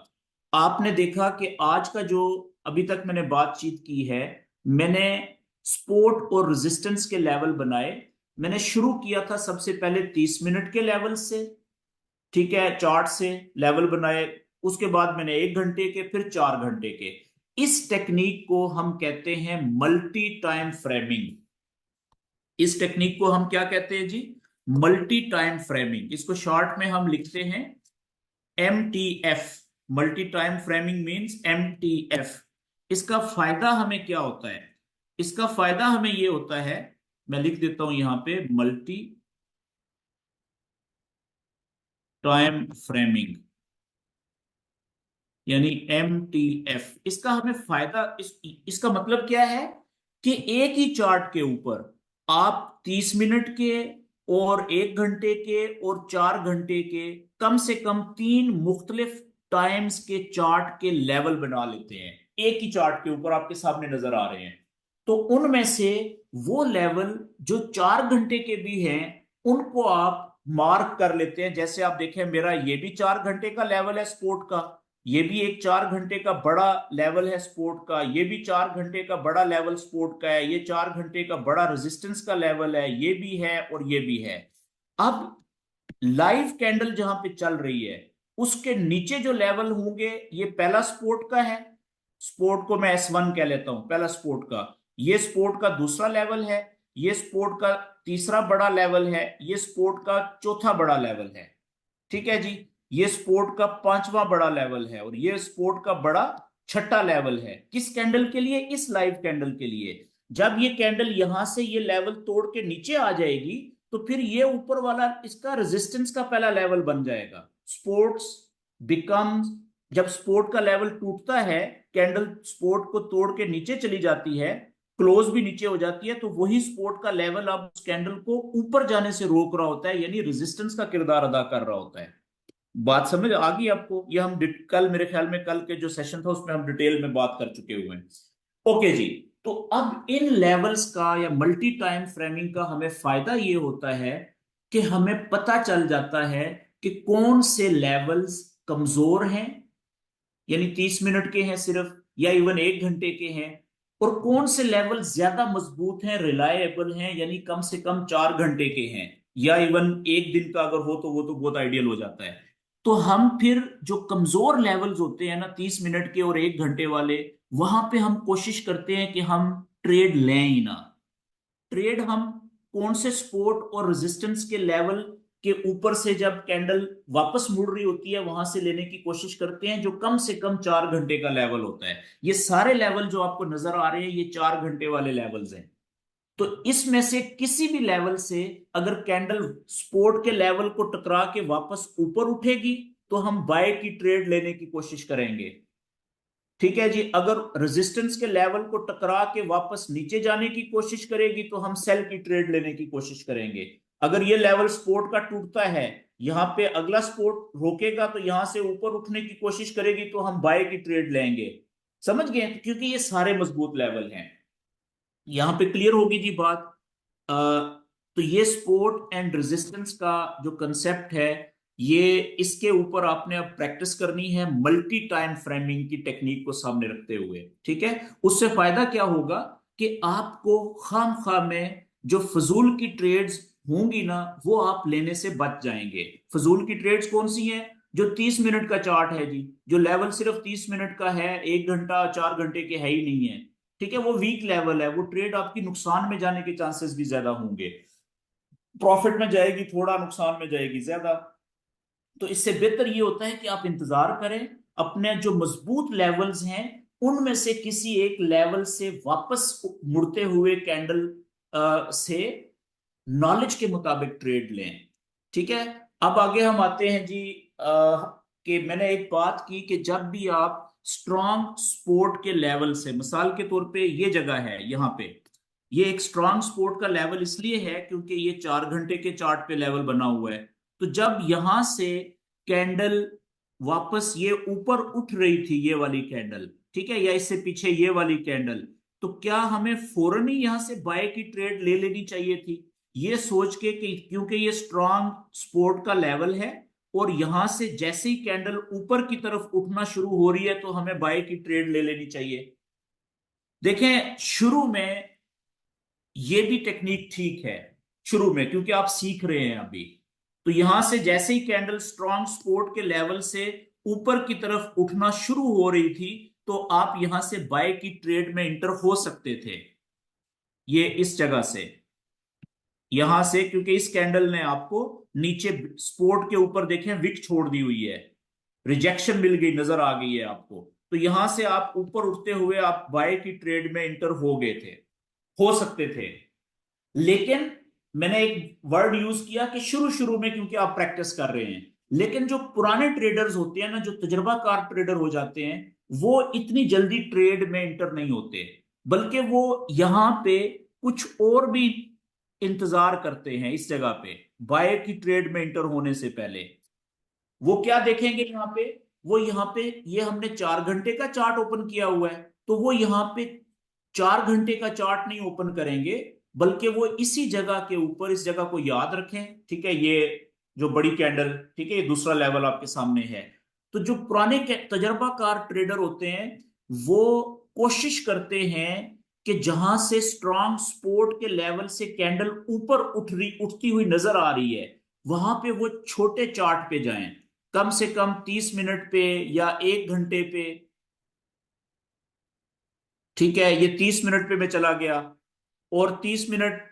आपने देखा कि आज का जो अभी तक मैंने बातचीत की है, मैंने सपोर्ट और रेजिस्टेंस के लेवल बनाए। मैंने शुरू किया था सबसे पहले 30 मिनट के लेवल से, ठीक है, चार्ट से लेवल बनाए। उसके बाद मैंने 1 घंटे के, फिर 4 घंटे के। इस टेक्निक को हम कहते हैं मल्टी टाइम फ्रेमिंग। इस टेक्निक को हम क्या कहते हैं जी? Multi time framing. इसको शॉर्ट में हम लिखते हैं MTF। Multi time framing means MTF। इसका फायदा हमें क्या होता है? इसका फायदा हमें ये होता है, मैं लिख देता हूं यहां पे, मल्टी टाइम फ्रेमिंग यानी MTF। इसका हमें फायदा, इसका मतलब क्या है कि एक ही चार्ट के ऊपर आप 30 मिनट के और 1 घंटे के और 4 घंटे के कम से कम 3 मुख्तलिफ टाइम्स के चार्ट के लेवल बना लेते हैं। एक ही चार्ट के ऊपर आपके सामने नजर आ रहे हैं। तो उनमें से वो लेवल जो 4 घंटे के भी हैं, उनको आप मार्क कर लेते हैं। जैसे आप देखें, मेरा ये भी 4 घंटे का लेवल है सपोर्ट का, ये भी एक 4 घंटे का बड़ा लेवल है सपोर्ट का, ये भी 4 घंटे का बड़ा लेवल सपोर्ट का है, ये 4 घंटे का बड़ा रेजिस्टेंस का लेवल है, ये भी है और ये भी है। अब लाइव कैंडल जहां पे चल रही है, उसके नीचे जो लेवल होंगे, ये पहला सपोर्ट का है। सपोर्ट को मैं S1 कह लेता हूं, पहला सपोर्ट का। ये सपोर्ट का दूसरा लेवल है, ये सपोर्ट का तीसरा बड़ा लेवल है, ये सपोर्ट का चौथा बड़ा लेवल है। ठीक है जी, ये स्पोर्ट का पांचवा बड़ा लेवल है और ये स्पोर्ट का बड़ा छठा लेवल है। किस कैंडल के लिए? इस लाइव कैंडल के लिए। जब ये कैंडल यहां से ये लेवल तोड़ के नीचे आ जाएगी, तो फिर ये ऊपर वाला इसका रेजिस्टेंस का पहला लेवल बन जाएगा। स्पोर्ट्स बिकम्स, जब स्पोर्ट का लेवल टूटता है, कैंडल स्पोर्ट को तोड़ के नीचे चली जाती है, क्लोज भी नीचे हो जाती है, तो वही स्पोर्ट का लेवल अब उस कैंडल को ऊपर जाने से रोक रहा होता है, यानी रेजिस्टेंस का किरदार अदा कर रहा होता है। बात समझ आ गई आपको? ये हम कल, मेरे ख्याल में कल के जो सेशन था उसमें हम डिटेल में बात कर चुके हुए हैं। ओके जी। तो अब इन लेवल्स का या मल्टी टाइम फ्रेमिंग का हमें फायदा ये होता है कि हमें पता चल जाता है कि कौन से लेवल्स कमजोर हैं, यानी 30 मिनट के हैं सिर्फ, या इवन 1 घंटे के हैं, और कौन से लेवल ज्यादा मजबूत हैं, रिलायबल हैं, यानी कम से कम 4 घंटे के हैं, या इवन एक दिन का अगर हो तो वो तो बहुत आइडियल हो जाता है। तो हम फिर जो कमजोर लेवल्स होते हैं ना, 30 मिनट के और 1 घंटे वाले, वहां पे हम कोशिश करते हैं कि हम ट्रेड लें ही ना। ट्रेड हम कौन से सपोर्ट और रेजिस्टेंस के लेवल के ऊपर से जब कैंडल वापस मुड़ रही होती है वहां से लेने की कोशिश करते हैं, जो कम से कम 4 घंटे का लेवल होता है। ये सारे लेवल जो आपको नजर आ रहे हैं, ये 4 घंटे वाले लेवल्स हैं। तो इसमें से किसी भी लेवल से अगर कैंडल सपोर्ट के लेवल को टकरा के वापस ऊपर उठेगी, तो हम बाय की ट्रेड लेने की कोशिश करेंगे। ठीक है जी, अगर रेजिस्टेंस के लेवल को टकरा के वापस नीचे जाने की कोशिश करेगी, तो हम सेल की ट्रेड लेने की कोशिश करेंगे। अगर ये लेवल सपोर्ट का टूटता है, यहां पे अगला सपोर्ट रोकेगा तो यहां से ऊपर उठने की कोशिश करेगी, तो हम बाय की ट्रेड लेंगे। समझ गए? क्योंकि ये सारे मजबूत लेवल हैं। यहां पे क्लियर होगी जी बात? अ, तो ये सपोर्ट एंड रेजिस्टेंस का जो कंसेप्ट है, ये इसके ऊपर आपने अब प्रैक्टिस करनी है मल्टी टाइम फ्रेमिंग की टेक्निक को सामने रखते हुए। ठीक है, उससे फायदा क्या होगा कि आपको खाम खा में जो फजूल की ट्रेड्स होंगी ना, वो आप लेने से बच जाएंगे। फजूल की ट्रेड्स कौन सी हैं? जो 30 मिनट का चार्ट है जी, जो लेवल सिर्फ 30 मिनट का है, 1 घंटा 4 घंटे के है ही नहीं है, ठीक है, वो वीक लेवल है, वो ट्रेड आपकी नुकसान में जाने के चांसेस भी ज्यादा होंगे, प्रॉफिट में जाएगी थोड़ा, नुकसान में जाएगी ज्यादा। तो इससे बेहतर ये होता है कि आप इंतजार करें, अपने जो मजबूत लेवल्स हैं उनमें से किसी एक लेवल से वापस मुड़ते हुए कैंडल से नॉलेज के मुताबिक ट्रेड लें। ठीक है। अब आगे हम आते हैं जी, कि मैंने एक बात की कि जब भी आप स्ट्रॉन्ग सपोर्ट के लेवल से, मिसाल के तौर पे ये जगह है यहाँ पे, ये एक स्ट्रॉन्ग सपोर्ट का लेवल इसलिए है क्योंकि ये 4 घंटे के चार्ट पे लेवल बना हुआ है। तो जब यहां से कैंडल वापस ये ऊपर उठ रही थी, ये वाली कैंडल, ठीक है, या इससे पीछे ये वाली कैंडल, तो क्या हमें फौरन ही यहां से बाय की ट्रेड ले लेनी चाहिए थी, ये सोच के कि क्योंकि ये स्ट्रॉन्ग सपोर्ट का लेवल है और यहां से जैसे ही कैंडल ऊपर की तरफ उठना शुरू हो रही है तो हमें बाय की ट्रेड ले लेनी चाहिए। देखें, शुरू में ये भी टेक्निक ठीक है, शुरू में, क्योंकि आप सीख रहे हैं अभी। तो यहां से जैसे ही कैंडल स्ट्रॉन्ग सपोर्ट के लेवल से ऊपर की तरफ उठना शुरू हो रही थी तो आप यहां से बाय की ट्रेड में इंटर हो सकते थे, ये इस जगह से, यहां से, क्योंकि इस कैंडल ने आपको नीचे सपोर्ट के ऊपर देखें विक छोड़ दी हुई है, रिजेक्शन मिल गई, नजर आ गई है आपको। तो यहां से आप ऊपर उठते हुए आप बाय की ट्रेड में इंटर हो गए थे, हो सकते थे। लेकिन मैंने एक वर्ड यूज किया कि शुरू शुरू में, क्योंकि आप प्रैक्टिस कर रहे हैं। लेकिन जो पुराने ट्रेडर्स होते हैं ना, जो तजर्बाकार ट्रेडर हो जाते हैं, वो इतनी जल्दी ट्रेड में इंटर नहीं होते, बल्कि वो यहां पे कुछ और भी इंतजार करते हैं इस जगह पे, बाय की ट्रेड में इंटर होने से पहले। वो क्या देखेंगे यहाँ पे, वो यहाँ पे, ये हमने 4 घंटे का चार्ट ओपन किया हुआ है, तो वो यहाँ पे 4 घंटे का चार्ट नहीं ओपन करेंगे, बल्कि वो इसी जगह के ऊपर, इस जगह को याद रखें, ठीक है, ये जो बड़ी कैंडल, ठीक है, ये दूसरा लेवल आपके सामने है। तो जो पुराने तजर्बाकार ट्रेडर होते हैं, वो कोशिश करते हैं कि जहां से स्ट्रॉन्ग सपोर्ट के लेवल से कैंडल ऊपर उठती हुई नजर आ रही है, वहां पे वो छोटे चार्ट पे जाएं, कम से कम 30 मिनट पे या 1 घंटे पे। ठीक है, ये 30 मिनट पे मैं चला गया, और 30 मिनट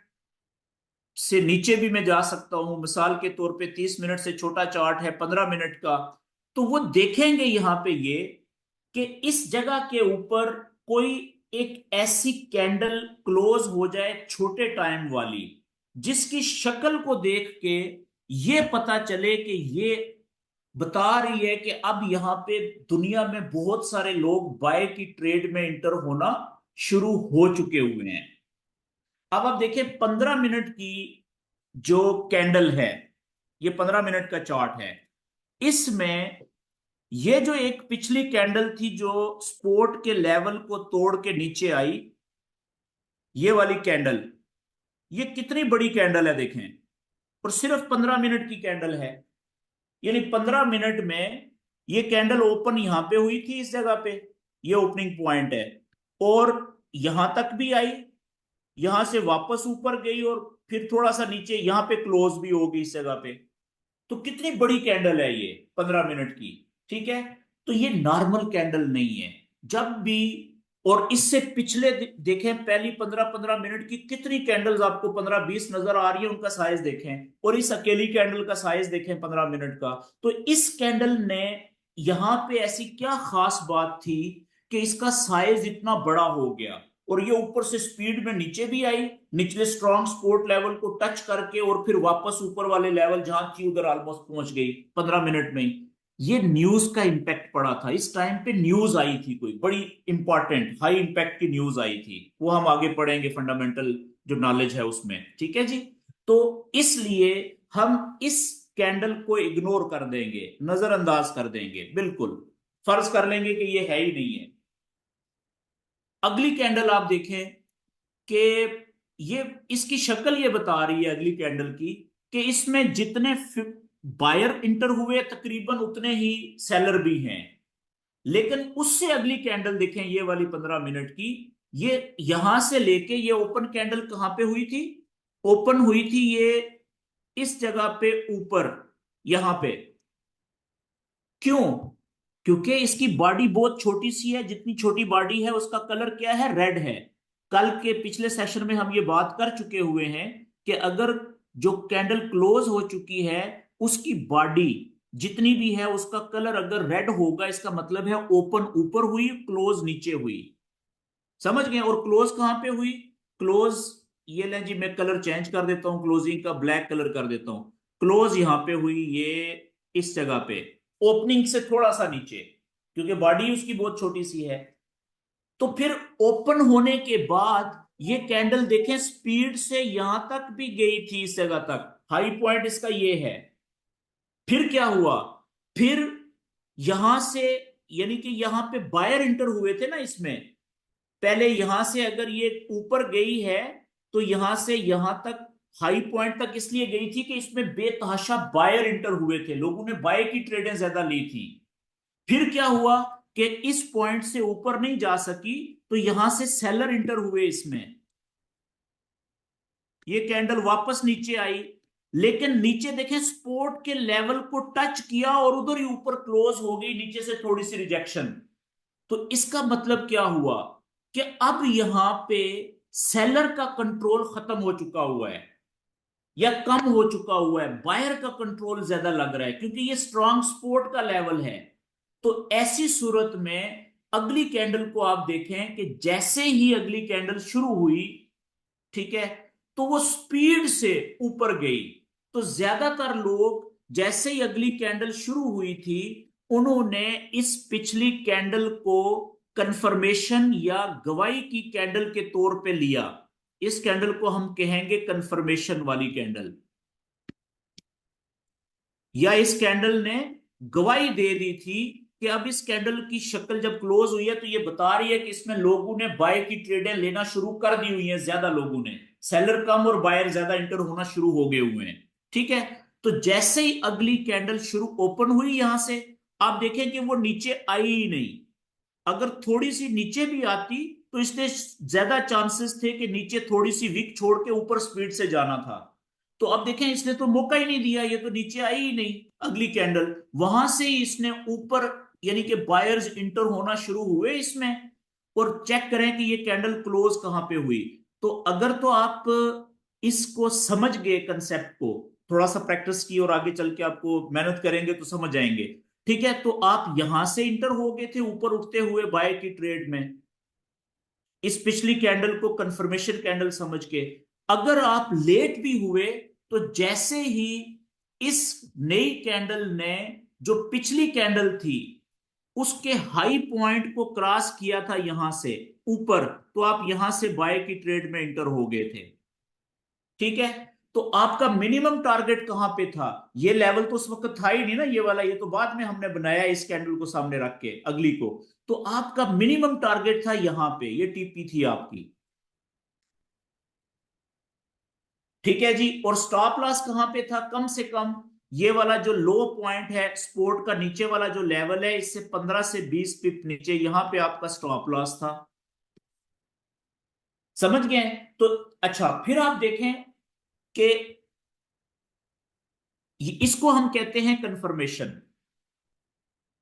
से नीचे भी मैं जा सकता हूं, मिसाल के तौर पे 30 मिनट से छोटा चार्ट है 15 मिनट का। तो वो देखेंगे यहां पे ये, कि इस जगह के ऊपर कोई एक ऐसी कैंडल क्लोज हो जाए छोटे टाइम वाली, जिसकी शक्ल को देख के ये पता चले कि ये बता रही है कि अब यहां पे दुनिया में बहुत सारे लोग बाय की ट्रेड में इंटर होना शुरू हो चुके हुए हैं। अब आप देखिए 15 मिनट की जो कैंडल है, ये 15 मिनट का चार्ट है, इसमें ये जो एक पिछली कैंडल थी जो सपोर्ट के लेवल को तोड़ के नीचे आई, ये वाली कैंडल, ये कितनी बड़ी कैंडल है देखें, और सिर्फ 15 मिनट की कैंडल है। यानी 15 मिनट में ये कैंडल ओपन यहां पे हुई थी इस जगह पे, ये ओपनिंग पॉइंट है, और यहां तक भी आई, यहां से वापस ऊपर गई, और फिर थोड़ा सा नीचे यहां पे क्लोज भी होगी इस जगह पे। तो कितनी बड़ी कैंडल है ये, 15 मिनट की। ठीक है, तो ये नॉर्मल कैंडल नहीं है। जब भी, और इससे पिछले देखें, पहली 15-15 मिनट की कितनी कैंडल्स आपको 15-20 नजर आ रही है, उनका साइज देखें, और इस अकेली कैंडल का साइज देखें 15 मिनट का। तो इस कैंडल ने, यहां पे ऐसी क्या खास बात थी कि इसका साइज इतना बड़ा हो गया, और ये ऊपर से स्पीड में नीचे भी आई, निचले स्ट्रॉन्ग सपोर्ट लेवल को टच करके, और फिर वापस ऊपर वाले लेवल जहां थी उधर ऑलमोस्ट पहुंच गई 15 मिनट में ही। ये न्यूज का इंपैक्ट पड़ा था, इस टाइम पे न्यूज आई थी, कोई बड़ी इंपॉर्टेंट हाई इंपैक्ट की न्यूज आई थी, वो हम आगे पढ़ेंगे फंडामेंटल जो नॉलेज है उसमें। ठीक है जी। तो इसलिए हम इस कैंडल को इग्नोर कर देंगे, नजरअंदाज कर देंगे, बिल्कुल फर्ज कर लेंगे कि ये है ही नहीं है। अगली कैंडल आप देखें कि ये, इसकी शक्ल ये बता रही है अगली कैंडल की, कि इसमें जितने बायर इंटर हुए तकरीबन उतने ही सेलर भी हैं। लेकिन उससे अगली कैंडल देखें, ये वाली 15 मिनट की, ये यहां से लेके ये ओपन कैंडल कहां पे हुई थी, ओपन हुई थी ये इस जगह पे ऊपर, यहां पे, क्यों? क्योंकि इसकी बॉडी बहुत छोटी सी है, जितनी छोटी बॉडी है उसका कलर क्या है, रेड है। कल के पिछले सेशन में हम ये बात कर चुके हुए हैं कि अगर जो कैंडल क्लोज हो चुकी है उसकी बॉडी जितनी भी है उसका कलर अगर रेड होगा, इसका मतलब है ओपन ऊपर हुई, क्लोज नीचे हुई। समझ गए? और क्लोज कहां पे हुई? क्लोज, ये लें जी, मैं कलर चेंज कर देता हूं, क्लोजिंग का ब्लैक कलर कर देता हूं। क्लोज यहां पे हुई, ये इस जगह पे, ओपनिंग से थोड़ा सा नीचे, क्योंकि बॉडी उसकी बहुत छोटी सी है। तो फिर ओपन होने के बाद ये कैंडल देखें स्पीड से यहां तक भी गई थी, इस जगह तक, हाई पॉइंट इसका ये है। फिर क्या हुआ? फिर यहां से, यानी कि यहां पे बायर इंटर हुए थे ना इसमें, पहले यहां से अगर ये ऊपर गई है तो यहां से यहां तक हाई पॉइंट तक इसलिए गई थी कि इसमें बेतहाशा बायर इंटर हुए थे, लोगों ने बाय की ट्रेडें ज्यादा ली थी। फिर क्या हुआ कि इस पॉइंट से ऊपर नहीं जा सकी, तो यहां से सेलर इंटर हुए इसमें, ये कैंडल वापस नीचे आई। लेकिन नीचे देखें सपोर्ट के लेवल को टच किया और उधर ही ऊपर क्लोज हो गई, नीचे से थोड़ी सी रिजेक्शन। तो इसका मतलब क्या हुआ कि अब यहां पे सेलर का कंट्रोल खत्म हो चुका हुआ है या कम हो चुका हुआ है, बायर का कंट्रोल ज्यादा लग रहा है, क्योंकि ये स्ट्रॉन्ग सपोर्ट का लेवल है। तो ऐसी सूरत में अगली कैंडल को आप देखें कि जैसे ही अगली कैंडल शुरू हुई, ठीक है, तो वो स्पीड से ऊपर गई। तो ज्यादातर लोग जैसे ही अगली कैंडल शुरू हुई थी, उन्होंने इस पिछली कैंडल को कंफर्मेशन या गवाही की कैंडल के तौर पे लिया। इस कैंडल को हम कहेंगे कंफर्मेशन वाली कैंडल, या इस कैंडल ने गवाही दे दी थी कि अब इस कैंडल की शक्ल जब क्लोज हुई है तो ये बता रही है कि इसमें लोगों ने बाय की ट्रेडें लेना शुरू कर दी हुई हैं, ज्यादा लोगों ने, सेलर कम और बायर ज्यादा इंटर होना शुरू हो गए हुए हैं। ठीक है, तो जैसे ही अगली कैंडल शुरू ओपन हुई यहां से, आप देखें कि वो नीचे आई ही नहीं। अगर थोड़ी सी नीचे भी आती तो इसने ज्यादा चांसेस थे कि नीचे थोड़ी सी विक छोड़ के ऊपर स्पीड से जाना था। तो अब देखें इसने तो मौका ही नहीं दिया, ये तो नीचे आई ही नहीं अगली कैंडल, वहां से ही इसने ऊपर, यानी कि बायर्स इंटर होना शुरू हुए इसमें। और चेक करें कि ये कैंडल क्लोज कहां पे हुई। तो अगर तो आप इसको समझ गए कंसेप्ट को, थोड़ा सा प्रैक्टिस की और आगे चल के आपको मेहनत करेंगे तो समझ जाएंगे। ठीक है, तो आप यहां से इंटर हो गए थे ऊपर उठते हुए बाय की ट्रेड में, इस पिछली कैंडल को कंफर्मेशन कैंडल समझ के। अगर आप लेट भी हुए तो जैसे ही इस नई कैंडल ने जो पिछली कैंडल थी उसके हाई पॉइंट को क्रॉस किया था यहां से ऊपर, तो आप यहां से बाय की ट्रेड में इंटर हो गए थे। ठीक है, तो आपका मिनिमम टारगेट कहां पे था? ये लेवल तो उस वक्त था ही नहीं ना, ये वाला, ये तो बाद में हमने बनाया इस कैंडल को सामने रख के अगली को। तो आपका मिनिमम टारगेट था यहां पे, ये टीपी थी आपकी। ठीक है जी, और स्टॉप लॉस कहां पे था? कम से कम ये वाला जो लो पॉइंट है सपोर्ट का, नीचे वाला जो लेवल है, इससे 15 से 20 पिप नीचे, यहां पे आपका स्टॉप लॉस था। समझ गए? तो अच्छा, फिर आप देखें कि इसको हम कहते हैं कंफर्मेशन।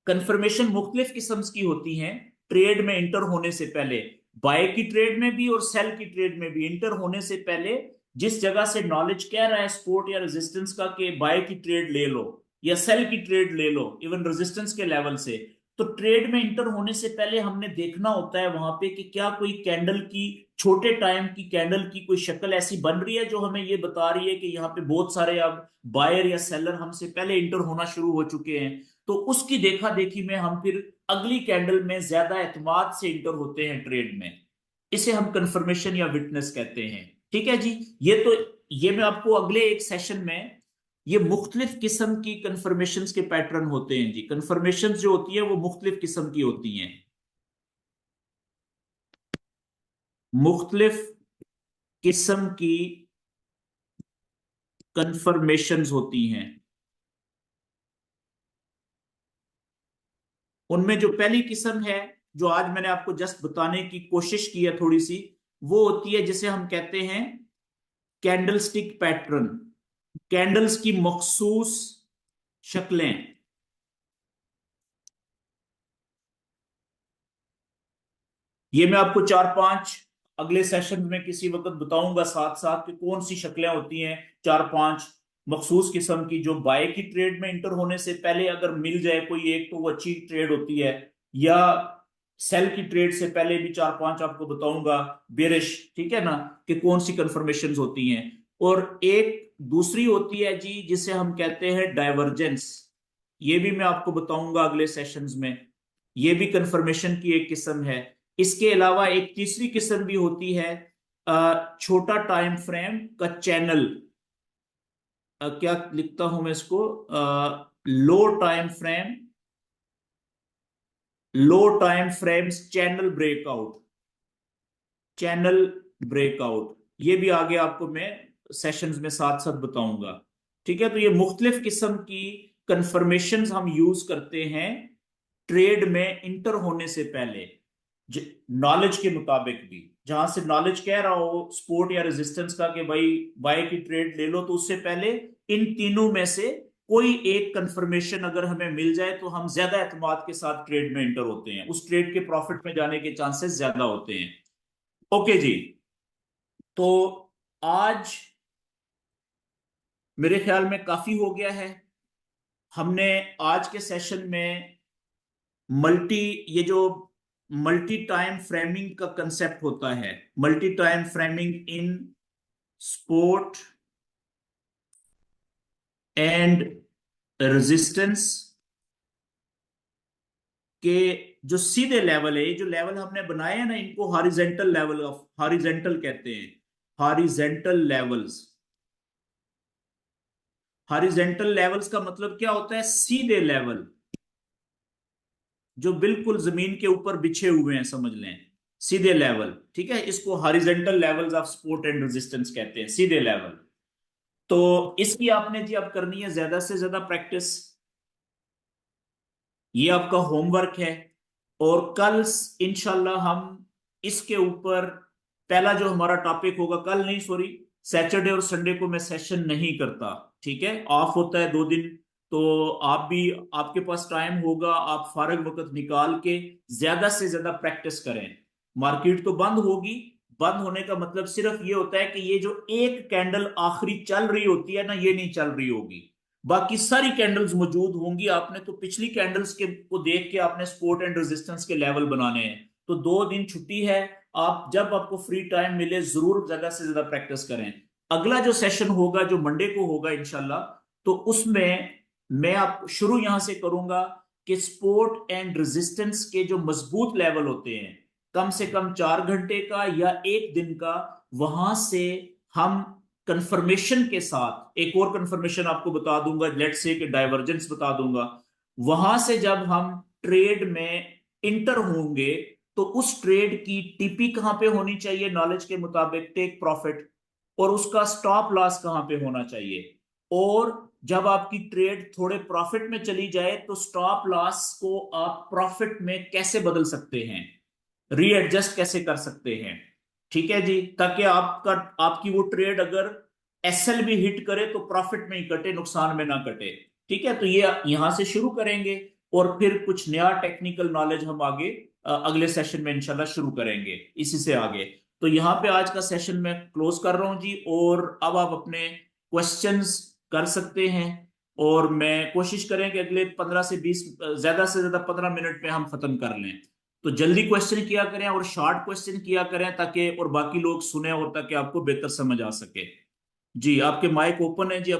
कंफर्मेशन मुख्तलिफ किस्म की होती हैं ट्रेड में इंटर होने से पहले, बाय की ट्रेड में भी और सेल की ट्रेड में भी। इंटर होने से पहले जिस जगह से नॉलेज कह रहा है सपोर्ट या रेजिस्टेंस का कि बाय की ट्रेड ले लो या सेल की ट्रेड ले लो, इवन रेजिस्टेंस के लेवल से, तो ट्रेड में इंटर होने से पहले हमने देखना होता है वहां पे कि क्या कोई कैंडल की, छोटे टाइम की कैंडल की कोई शक्ल ऐसी बन रही है जो हमें ये बता रही है कि यहाँ पे बहुत सारे अब बायर या सेलर हमसे पहले इंटर होना शुरू हो चुके हैं। तो उसकी देखा देखी में हम फिर अगली कैंडल में ज्यादा एतमाद से इंटर होते हैं ट्रेड में। इसे हम कंफर्मेशन या विटनेस कहते हैं। ठीक है जी, ये तो, ये मैं आपको अगले एक सेशन में, ये मुख्तलिफ किस्म की कंफर्मेशंस के पैटर्न होते हैं जी। कंफर्मेशंस जो होती है वो मुख्तलिफ किस्म की होती हैं, मुख्तलिफ किस्म की कंफर्मेशंस होती हैं। उनमें जो पहली किस्म है, जो आज मैंने आपको जस्ट बताने की कोशिश की है थोड़ी सी, वो होती है जिसे हम कहते हैं कैंडलस्टिक पैटर्न। कैंडल्स की मखसूस शक्लें, ये मैं आपको चार पांच अगले सेशन में किसी वक्त बताऊंगा साथ साथ कि कौन सी शक्लें होती हैं, चार पांच मखसूस किस्म की, जो बाय की ट्रेड में इंटर होने से पहले अगर मिल जाए कोई एक तो वो अच्छी ट्रेड होती है, या सेल की ट्रेड से पहले भी चार पांच आपको बताऊंगा बेरिश, ठीक है ना, कि कौन सी कंफर्मेशंस होती हैं। और एक दूसरी होती है जी जिसे हम कहते हैं डाइवर्जेंस, ये भी मैं आपको बताऊंगा अगले सेशंस में। ये भी कंफर्मेशन की एक किस्म है। इसके अलावा एक तीसरी किस्म भी होती है, छोटा टाइम फ्रेम का चैनल, क्या लिखता हूं मैं इसको, low time frame, low time frames channel breakout, channel breakout, ये भी आगे आपको मैं सेशंस में साथ साथ बताऊंगा। ठीक है, तो ये मुख्तलिफ किस्म की कंफर्मेशंस हम यूज करते हैं ट्रेड में इंटर होने से पहले, नॉलेज के मुताबिक भी। जहां से नॉलेज कह रहा हो सपोर्ट या रेजिस्टेंस का कि भाई बाय की ट्रेड ले लो, तो उससे पहले इन तीनों में से कोई एक कंफर्मेशन अगर हमें मिल जाए तो हम ज्यादा एतमाद के साथ ट्रेड में इंटर होते हैं, उस ट्रेड के प्रॉफिट में जाने के चांसेस ज्यादा होते हैं। ओके जी, तो आज मेरे ख्याल में काफी हो गया है। हमने आज के सेशन में मल्टी ये जो मल्टी टाइम फ्रेमिंग का कंसेप्ट होता है, multi time framing in sport and resistance के जो सीधे लेवल है, ये जो लेवल हमने बनाए हैं ना, इनको हॉरिजेंटल लेवल ऑफ हॉरिजेंटल कहते हैं, हॉरिजेंटल लेवल्स। हॉरिजेंटल लेवल्स का मतलब क्या होता है? सीधे लेवल जो बिल्कुल जमीन के ऊपर बिछे हुए हैं, समझ लें, सीधे लेवल। ठीक है, इसको horizontal levels of support and resistance कहते हैं, सीधे लेवल। तो इसकी आपने जी अब करनी है ज्यादा से ज्यादा प्रैक्टिस, ये आपका होमवर्क है। और कल इंशाल्लाह हम इसके ऊपर पहला जो हमारा टॉपिक होगा, कल नहीं सॉरी, सैटरडे और संडे को मैं सेशन नहीं करता, ठीक है, ऑफ होता है 2 दिन। तो आप भी, आपके पास टाइम होगा, आप फारग वक्त निकाल के ज्यादा से ज्यादा प्रैक्टिस करें। मार्केट तो बंद होगी, बंद होने का मतलब सिर्फ ये होता है कि ये जो एक कैंडल आखिरी चल रही होती है ना, ये नहीं चल रही होगी, बाकी सारी कैंडल्स मौजूद होंगी। आपने तो पिछली कैंडल्स के को देख के आपने सपोर्ट एंड रेजिस्टेंस के लेवल बनाने हैं। तो 2 दिन छुट्टी है, आप जब आपको फ्री टाइम मिले जरूर ज्यादा से ज्यादा प्रैक्टिस करें। अगला जो सेशन होगा जो मंडे को होगा इंशाल्लाह, तो उसमें मैं आप शुरू यहां से करूंगा कि सपोर्ट एंड रेजिस्टेंस के जो मजबूत लेवल होते हैं, कम से कम 4 घंटे का या एक दिन का, वहां से हम कंफर्मेशन के साथ एक और कंफर्मेशन आपको बता दूंगा, लेट्स से कि डाइवर्जेंस बता दूंगा। वहां से जब हम ट्रेड में इंटर होंगे तो उस ट्रेड की टीपी कहां पे होनी चाहिए नॉलेज के मुताबिक, टेक प्रॉफिट, और उसका स्टॉप लॉस कहां पे होना चाहिए। और जब आपकी ट्रेड थोड़े प्रॉफिट में चली जाए तो स्टॉप लॉस को आप प्रॉफिट में कैसे बदल सकते हैं, रीएडजस्ट कैसे कर सकते हैं। ठीक है जी, ताकि आपका आपकी वो ट्रेड अगर एसएल भी हिट करे तो प्रॉफिट में ही कटे, नुकसान में ना कटे। ठीक है, तो ये यहां से शुरू करेंगे और फिर कुछ नया टेक्निकल नॉलेज हम आगे अगले सेशन में इंशाल्लाह शुरू करेंगे इसी से आगे। तो यहाँ पे आज का सेशन मैं क्लोज कर रहा हूँ जी, और अब आप अपने क्वेश्चंस कर सकते हैं, और मैं कोशिश करें कि अगले 15 से 20, ज्यादा से ज्यादा 15 मिनट में हम खत्म कर लें। तो जल्दी क्वेश्चन किया करें और शॉर्ट क्वेश्चन किया करें, ताकि और बाकी लोग सुने और ताकि आपको बेहतर समझ आ सके। जी आपके माइक ओपन है जी।